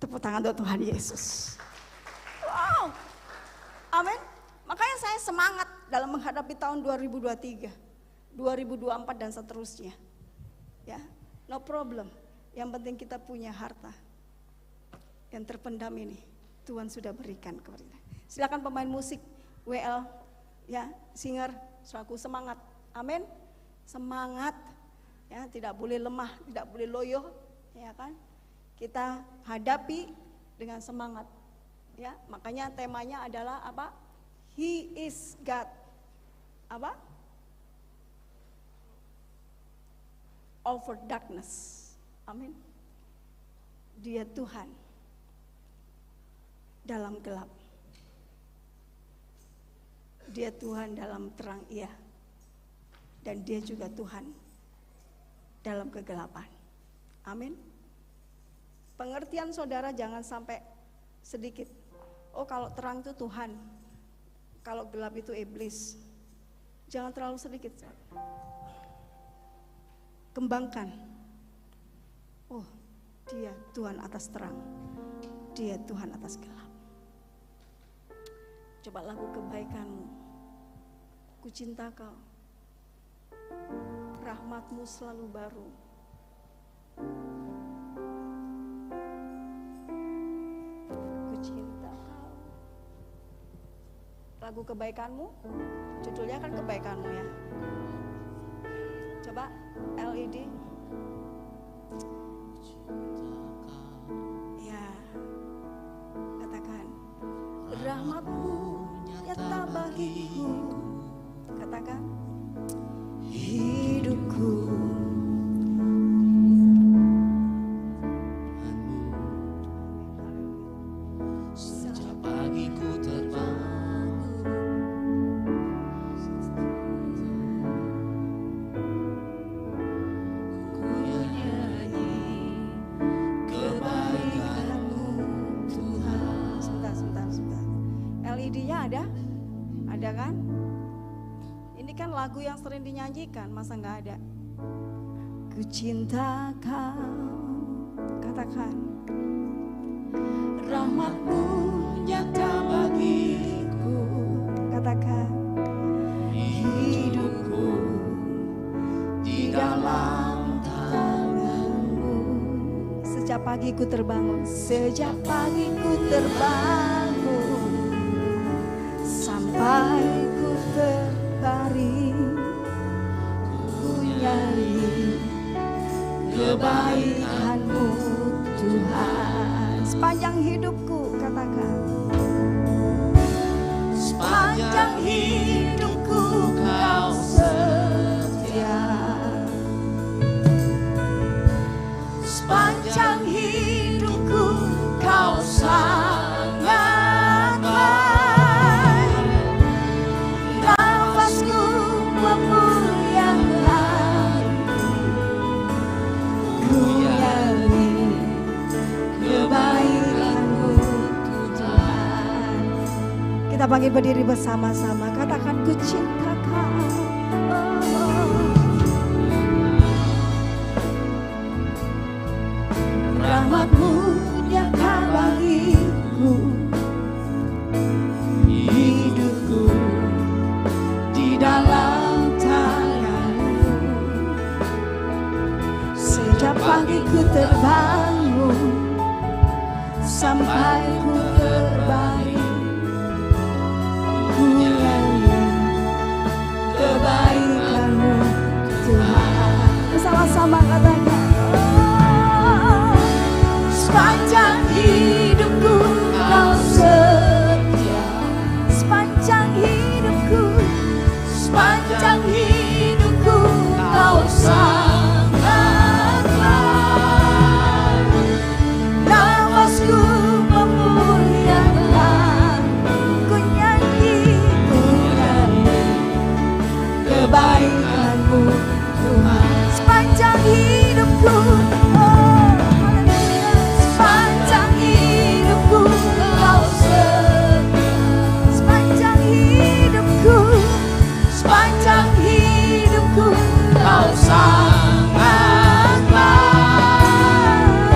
Speaker 3: Tepuk tangan untuk Tuhan Yesus. Wow. Amin. Makanya Makanya saya semangat dalam menghadapi tahun 2023, 2024 dan seterusnya. Ya, no problem. Yang penting kita punya harta yang terpendam ini. Tuhan sudah berikan kepada kita. Silakan pemain musik WL, ya, singer, selaku semangat. Amin. Semangat. Ya, tidak boleh lemah, tidak boleh loyo, ya kan? Kita hadapi dengan semangat. Ya, makanya temanya adalah apa? He is God. Apa? Over darkness. Amin. Dia Tuhan dalam gelap. Dia Tuhan dalam terang, iya. Dan dia juga Tuhan dalam kegelapan. Amin. Pengertian saudara jangan sampai sedikit. Oh, kalau terang itu Tuhan, kalau gelap itu iblis. Jangan terlalu sedikit. Kembangkan. Oh, dia Tuhan atas terang, dia Tuhan atas gelap. Coba lagu kebaikanmu. Ku cinta kau, rahmatmu selalu baru. Ku cinta kau. Lagu kebaikanmu, judulnya kan kebaikanmu ya. Coba LED. Ya, katakan rahmatmu nyata bagiku. Katakan hidupku.
Speaker 2: Sejak pagi ku terbangun, ku nyanyi kebaikanmu Tuhan.
Speaker 3: Sebentar. LED-nya ada? Ada kan? Ini kan lagu yang sering dinyanyikan, masa nggak ada? Ku cinta kau, katakan rahmatmu nyata bagiku. Katakan hidupku di dalam tanganmu. Sejak pagi ku terbangun, sejak pagi ku terbangun, sampai ku terbaring, ku nyanyi kebaikanmu Tuhan. Sepanjang hidupku, katakan sepanjang hidupku kau setia. Sepanjang hidupku kau sangat baik. Nafasku memuliakan, ku nyanyi kebaikanmu Tuhan. Kita bangkit berdiri bersama-sama, katakan ku cinta kau. Rahmatmu nyata bagiku, hidupku di dalam tanganmu. Sejak pagi ku terbangun, sampai ku terbaring, ku nyanyi kebaikanmu Tuhan. Bersama-sama katakan sepanjang hidupku kau setia. Sepanjang hidupku, sepanjang hidupku kau sangat baik. Nafasku memuliakan, ku nyanyi kebaikanmu Tuhan. Sepanjang hidupku, sepanjang hidupku kau setia. Sepanjang hidupku, sepanjang hidupku kau sangat baik.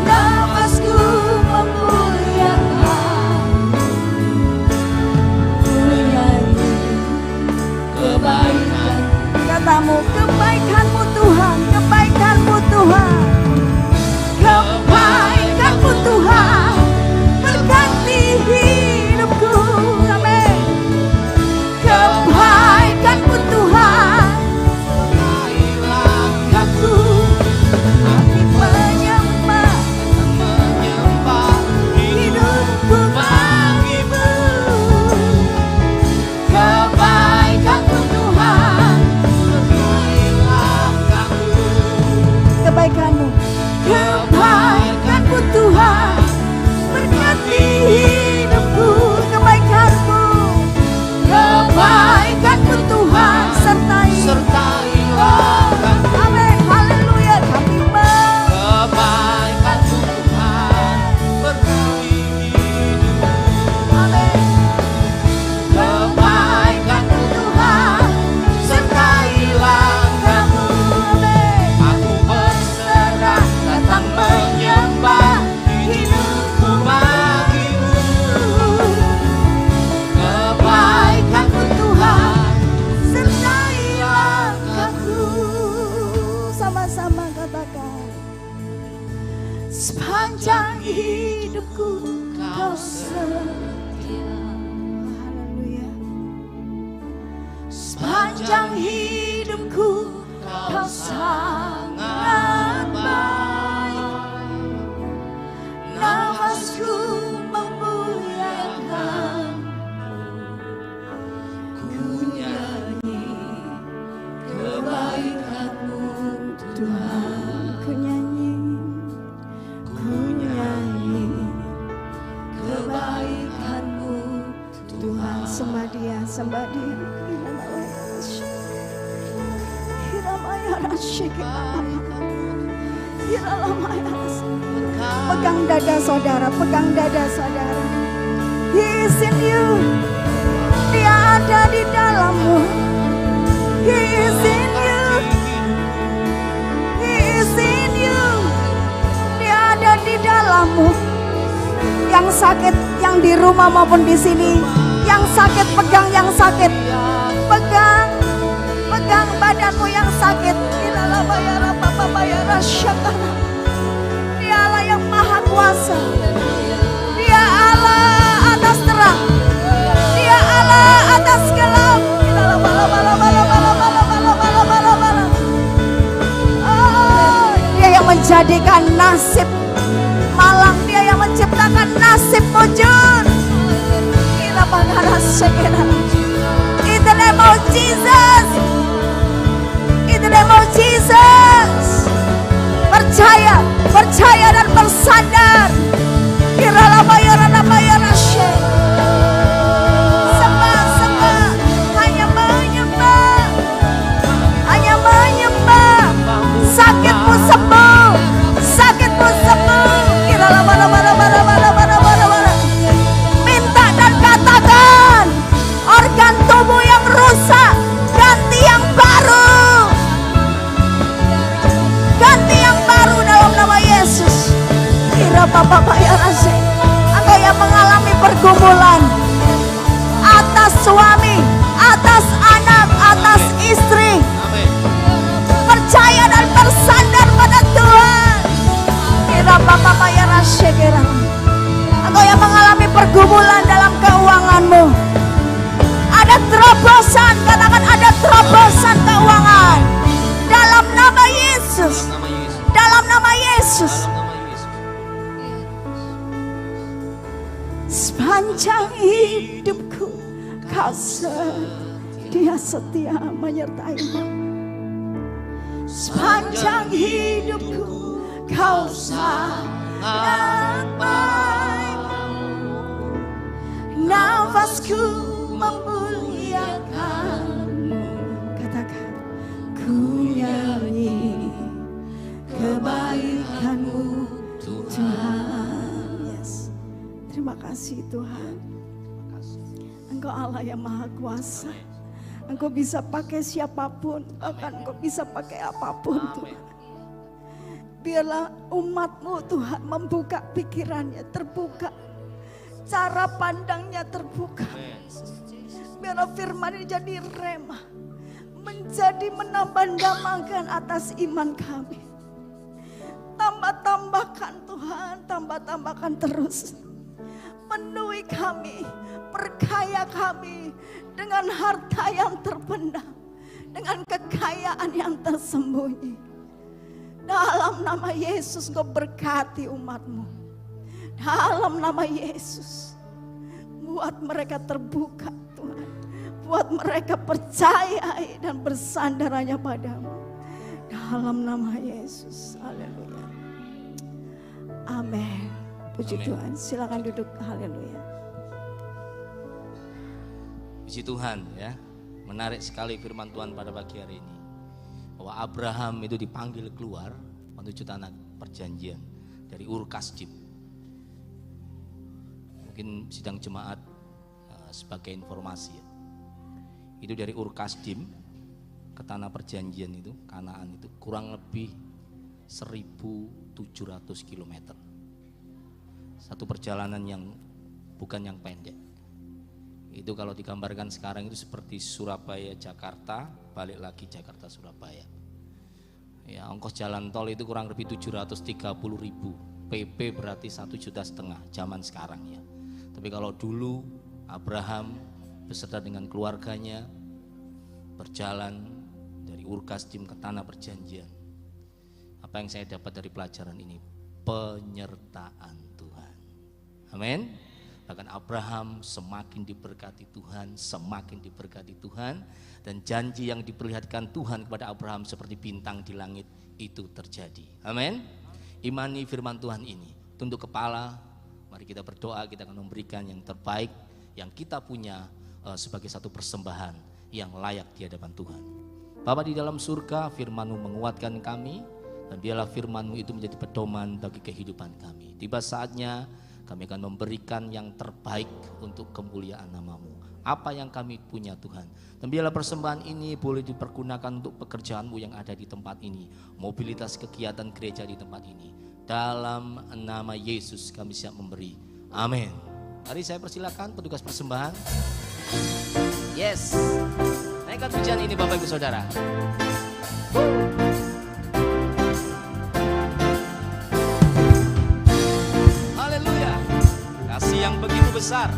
Speaker 3: Nafasku memuliakan, ku kebaikan-Mu. Kebaikan-Mu Tuhan berkati hidupku. Kebaikan-Mu, kebaikan-Mu Tuhan sertailah. Amin, haleluya. Kami
Speaker 2: Kebaikan-Mu Tuhan berkati hidupku.
Speaker 3: Amin.
Speaker 2: Kebaikan-Mu Tuhan sertai langkahmu. Aku berserah datang menyembah, hidupku bagimu. Kebaikan-Mu Tuhan
Speaker 3: Sertai langkahku. Sama-sama katakan. Sepanjang hidupku Kau setia. Haleluya. Sepanjang hidupku Kau sangat baik. Nafasku memuliakan. Ku nyanyi kebaikan-Mu Tuhan. Ku nyanyi kebaikan-Mu Tuhan. Sembah Dia, sembah Dia. Pegang dada saudara, pegang dada saudara. He is in you. Dia ada di dalammu. He is in you. He is in you. Dia ada di dalammu. Yang sakit, yang di rumah maupun di sini, yang sakit pegang yang sakit. Pegang, pegang badanmu yang sakit. Dia Allah yang maha kuasa. Dia Allah atas terang. Dia Allah atas gelap. Oh, Dia yang menjadikan nasib malang. Dia yang menciptakan nasib mujur. In the name of Jesus. In the name of Jesus. Percaya, percaya dan bersandar. Sembah, sembah, hanya menyembah, hanya menyembah. Sakitmu sembuh, sakitmu sembuh. Minta dan katakan, organ tubuh yang rusak ganti yang baru. Ganti yang baru dalam nama Yesus. Engkau yang mengalami pergumulan atas suami, atas anak, atas istri, percaya dan bersandar pada Tuhan. Engkau yang mengalami pergumulan dalam keuanganmu, ada terobosan, katakan ada terobosan keuangan dalam nama Yesus. Dalam nama Yesus. Sepanjang hidupku Kau setia menyertaimu. Sepanjang hidupku Kau sangat baik. Nafasku memuliakan-Mu. Katakan, ku nyanyi kebaikan-Mu Tuhan. Yes. Terima kasih Tuhan. Engkau Allah yang maha kuasa. Engkau bisa pakai siapapun, bahkan Engkau bisa pakai apapun Tuhan. Biarlah umat-Mu Tuhan membuka pikirannya, terbuka. Cara pandangnya terbuka. Biarlah firman ini jadi rema, menjadi menambah-nambahkan atas iman kami. Tambah-tambahkan Tuhan, tambah-tambahkan terus. Penuhi kami, perkaya kami dengan harta yang terpendam, dengan kekayaan yang tersembunyi. Dalam nama Yesus Engkau berkati umat-Mu. Dalam nama Yesus, buat mereka terbuka Tuhan, buat mereka percaya dan bersandar hanya pada-Mu. Dalam nama Yesus. Haleluya. Amin. Puji
Speaker 2: Amin.
Speaker 3: Tuhan. Silakan duduk. Haleluya.
Speaker 2: Puji Tuhan ya. Menarik sekali firman Tuhan pada pagi hari ini. Bahwa Abraham itu dipanggil keluar menuju tanah perjanjian dari Ur Kasdim. Mungkin sidang jemaat sebagai informasi ya. Itu dari Ur Kasdim ke tanah perjanjian itu, Kanaan itu kurang lebih 1.700 km. Satu perjalanan yang bukan yang pendek. Itu kalau digambarkan sekarang itu seperti Surabaya Jakarta, balik lagi Jakarta Surabaya. Ya, ongkos jalan tol itu kurang lebih 730.000. PP berarti 1,5 juta zaman sekarang ya. Tapi kalau dulu Abraham beserta dengan keluarganya berjalan dari Ur Kasdim ke tanah perjanjian. Apa yang saya dapat dari pelajaran ini? Penyertaan Tuhan. Amin. Bahkan Abraham semakin diberkati Tuhan, semakin diberkati Tuhan, dan janji yang diperlihatkan Tuhan kepada Abraham seperti bintang di langit itu terjadi. Amin. Imani firman Tuhan ini. Tunduk kepala, mari kita berdoa, kita akan memberikan yang terbaik yang kita punya sebagai satu persembahan yang layak di hadapan Tuhan. Bapa di dalam surga, firman-Mu menguatkan kami, dan biarlah firman-Mu itu menjadi pedoman bagi kehidupan kami. Tiba saatnya kami akan memberikan yang terbaik untuk kemuliaan nama-Mu. Apa yang kami punya Tuhan. Dan biarlah persembahan ini boleh dipergunakan untuk pekerjaan-Mu yang ada di tempat ini. Mobilitas kegiatan gereja di tempat ini. Dalam nama Yesus kami siap memberi. Amin. Mari saya persilakan petugas persembahan. Yes. Naikkan pujian ini Bapak Ibu Saudara. Haleluya. Kasih yang begitu besar.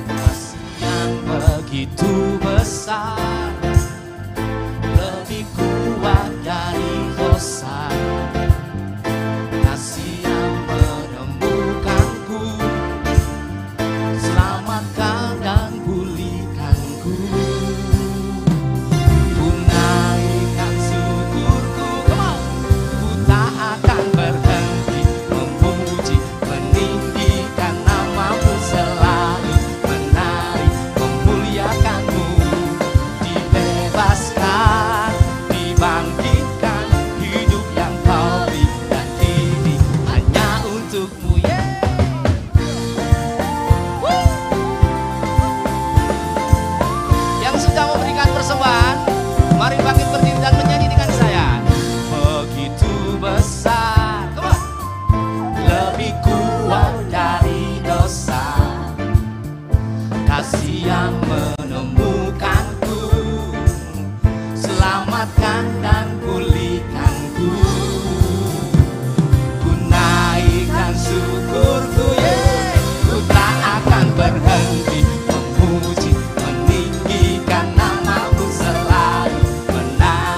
Speaker 2: Kasih yang begitu besar, lebih kuat dari dosa. Kasih yang menemukanku, selamatkan dan pulihkanku. Ku naikkan syukurku, come on. Ku tak akan berhenti memuji, meninggikan nama-Mu selalu, menari memuliakan-Mu. Dibebaskan, dibangkitkan, hidup yang Kau beri, dan ini hanya untuk-Mu. Yang sudah memberikan persembahan, mari bangkit berdiri dan menyanyi dengan saya. Begitu besar, come on. Lebih kuat dari dosa, kasih yang menemukanku, selamatkan dan pulihkanku. Ku naikkan syukurku, ku tak akan berhenti memuji, meninggikan nama-Mu selalu, menari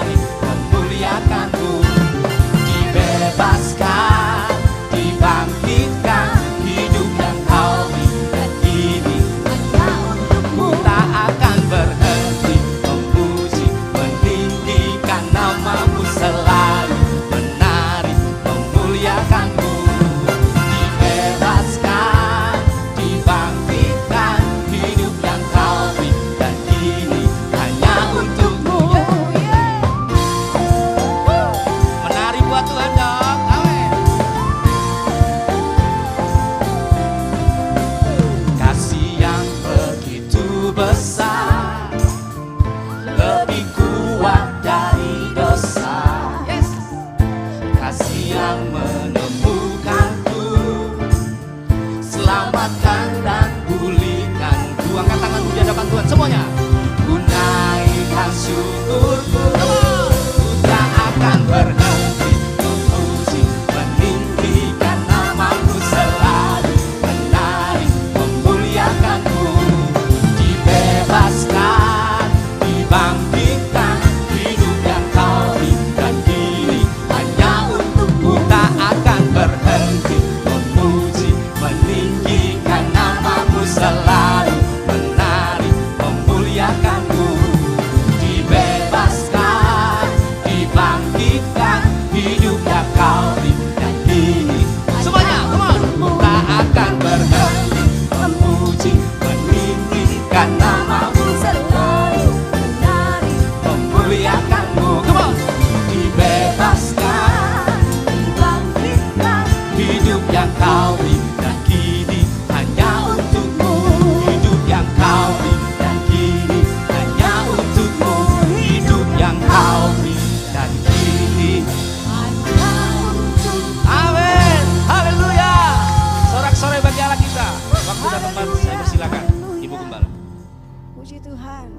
Speaker 3: Tuhan.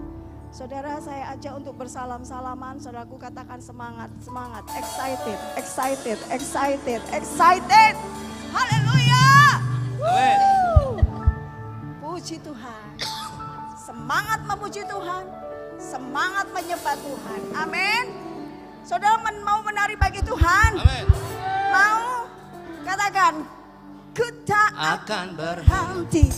Speaker 3: Saudara, saya ajak untuk bersalam-salaman. Saudaraku, katakan semangat, semangat, excited, excited, excited, excited. Haleluya.
Speaker 2: Amin.
Speaker 3: Puji Tuhan. Semangat memuji Tuhan, semangat menyembah Tuhan. Amin. Saudara mau menari bagi Tuhan?
Speaker 2: Amin.
Speaker 3: Mau? Katakan, ku tak
Speaker 2: Akan
Speaker 3: berhenti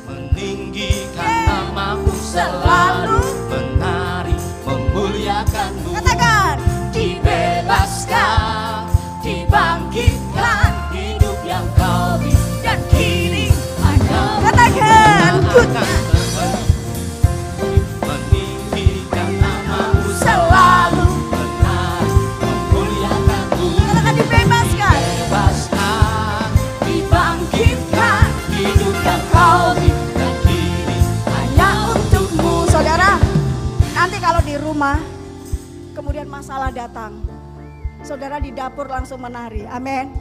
Speaker 2: meninggikan namamu, selalu menari memuliakanmu.
Speaker 3: Katakan,
Speaker 2: Dibebaskan, dibangkitkan, hidup yang kau beri dan kini hanya
Speaker 3: katakan, ku
Speaker 2: akan meninggikan namamu,
Speaker 3: selalu.
Speaker 2: menari memuliakanmu.
Speaker 3: Katakan, dibebaskan,
Speaker 2: Bebaskan, dibangkitkan, hidup yang kau beri dan kini hanya untukmu.
Speaker 3: Saudara, nanti kalau di rumah kemudian masalah datang, saudara di dapur langsung menari. Amin.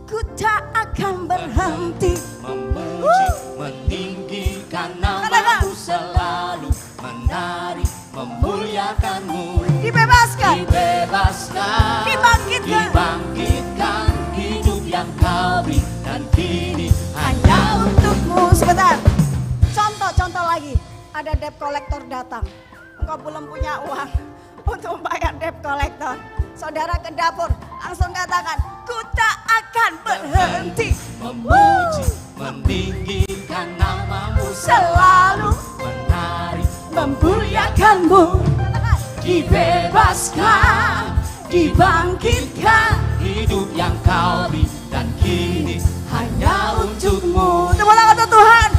Speaker 3: Ku tak akan berhenti.
Speaker 2: Memuji, meninggikan namamu, selalu menari memuliakanmu.
Speaker 3: Dibebaskan,
Speaker 2: Dibebaskan,
Speaker 3: dibangkitkan,
Speaker 2: dibangkitkan, hidup yang kau beri dan kini
Speaker 3: hanya untukmu. Sebentar, contoh lagi. Ada debt collector datang, engkau belum punya uang untuk membayar debt collector. Saudara ke dapur, langsung katakan, ku tak akan berhenti
Speaker 2: memuji, meninggikan namamu,
Speaker 3: selalu
Speaker 2: menari
Speaker 3: memuliakanmu. Katakan,
Speaker 2: dibebaskan, dibangkitkan, hidup yang kau beri dan kini hanya untukmu.
Speaker 3: tepuk tangan untuk Tuhan.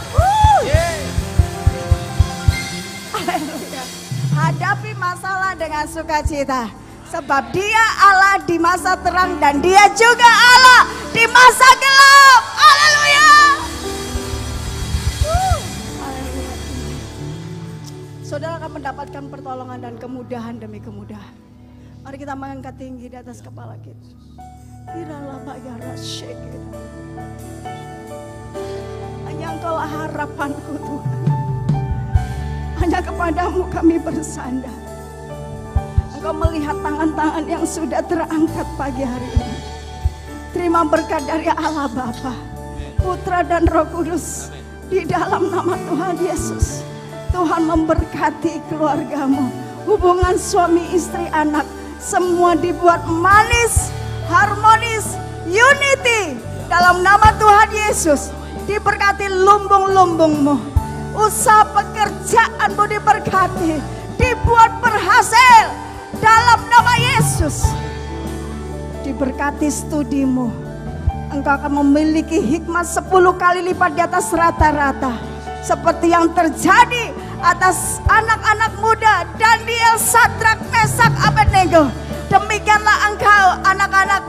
Speaker 3: Haleluya. Hadapi masalah dengan sukacita. Sebab dia Allah di masa terang dan dia juga Allah di masa gelap. Haleluya. Haleluya. Saudara akan mendapatkan pertolongan dan kemudahan demi kemudahan. Mari kita mengangkat tinggi di atas kepala kita. Hanya Engkaulah harapanku Tuhan. Hanya kepadamu kami bersandar. Engkau melihat tangan-tangan yang sudah terangkat pagi hari ini. Terima berkat dari Allah Bapa, Putra dan Roh Kudus. Di dalam nama Tuhan Yesus, Tuhan memberkati keluargamu. Hubungan suami istri anak semua dibuat manis, harmonis, unity. Dalam nama Tuhan Yesus, diberkati lumbung-lumbungmu. Usaha pekerjaanmu diberkati, dibuat berhasil. Dalam nama Yesus, diberkati studimu. Engkau akan memiliki hikmat 10 kali lipat di atas rata-rata. Seperti yang terjadi atas anak-anak muda Daniel, Sadrak, Mesak, Abednego. Demikianlah engkau anak-anak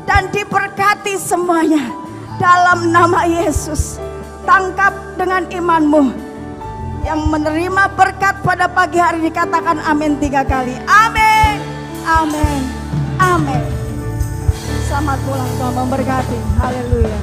Speaker 3: dan diberkati semuanya. Dalam nama Yesus, tangkap dengan imanmu. Yang menerima berkat pada pagi hari ini katakan amin 3 kali. Amin, amin, amin. Selamat pulang, Tuhan memberkati. Haleluya.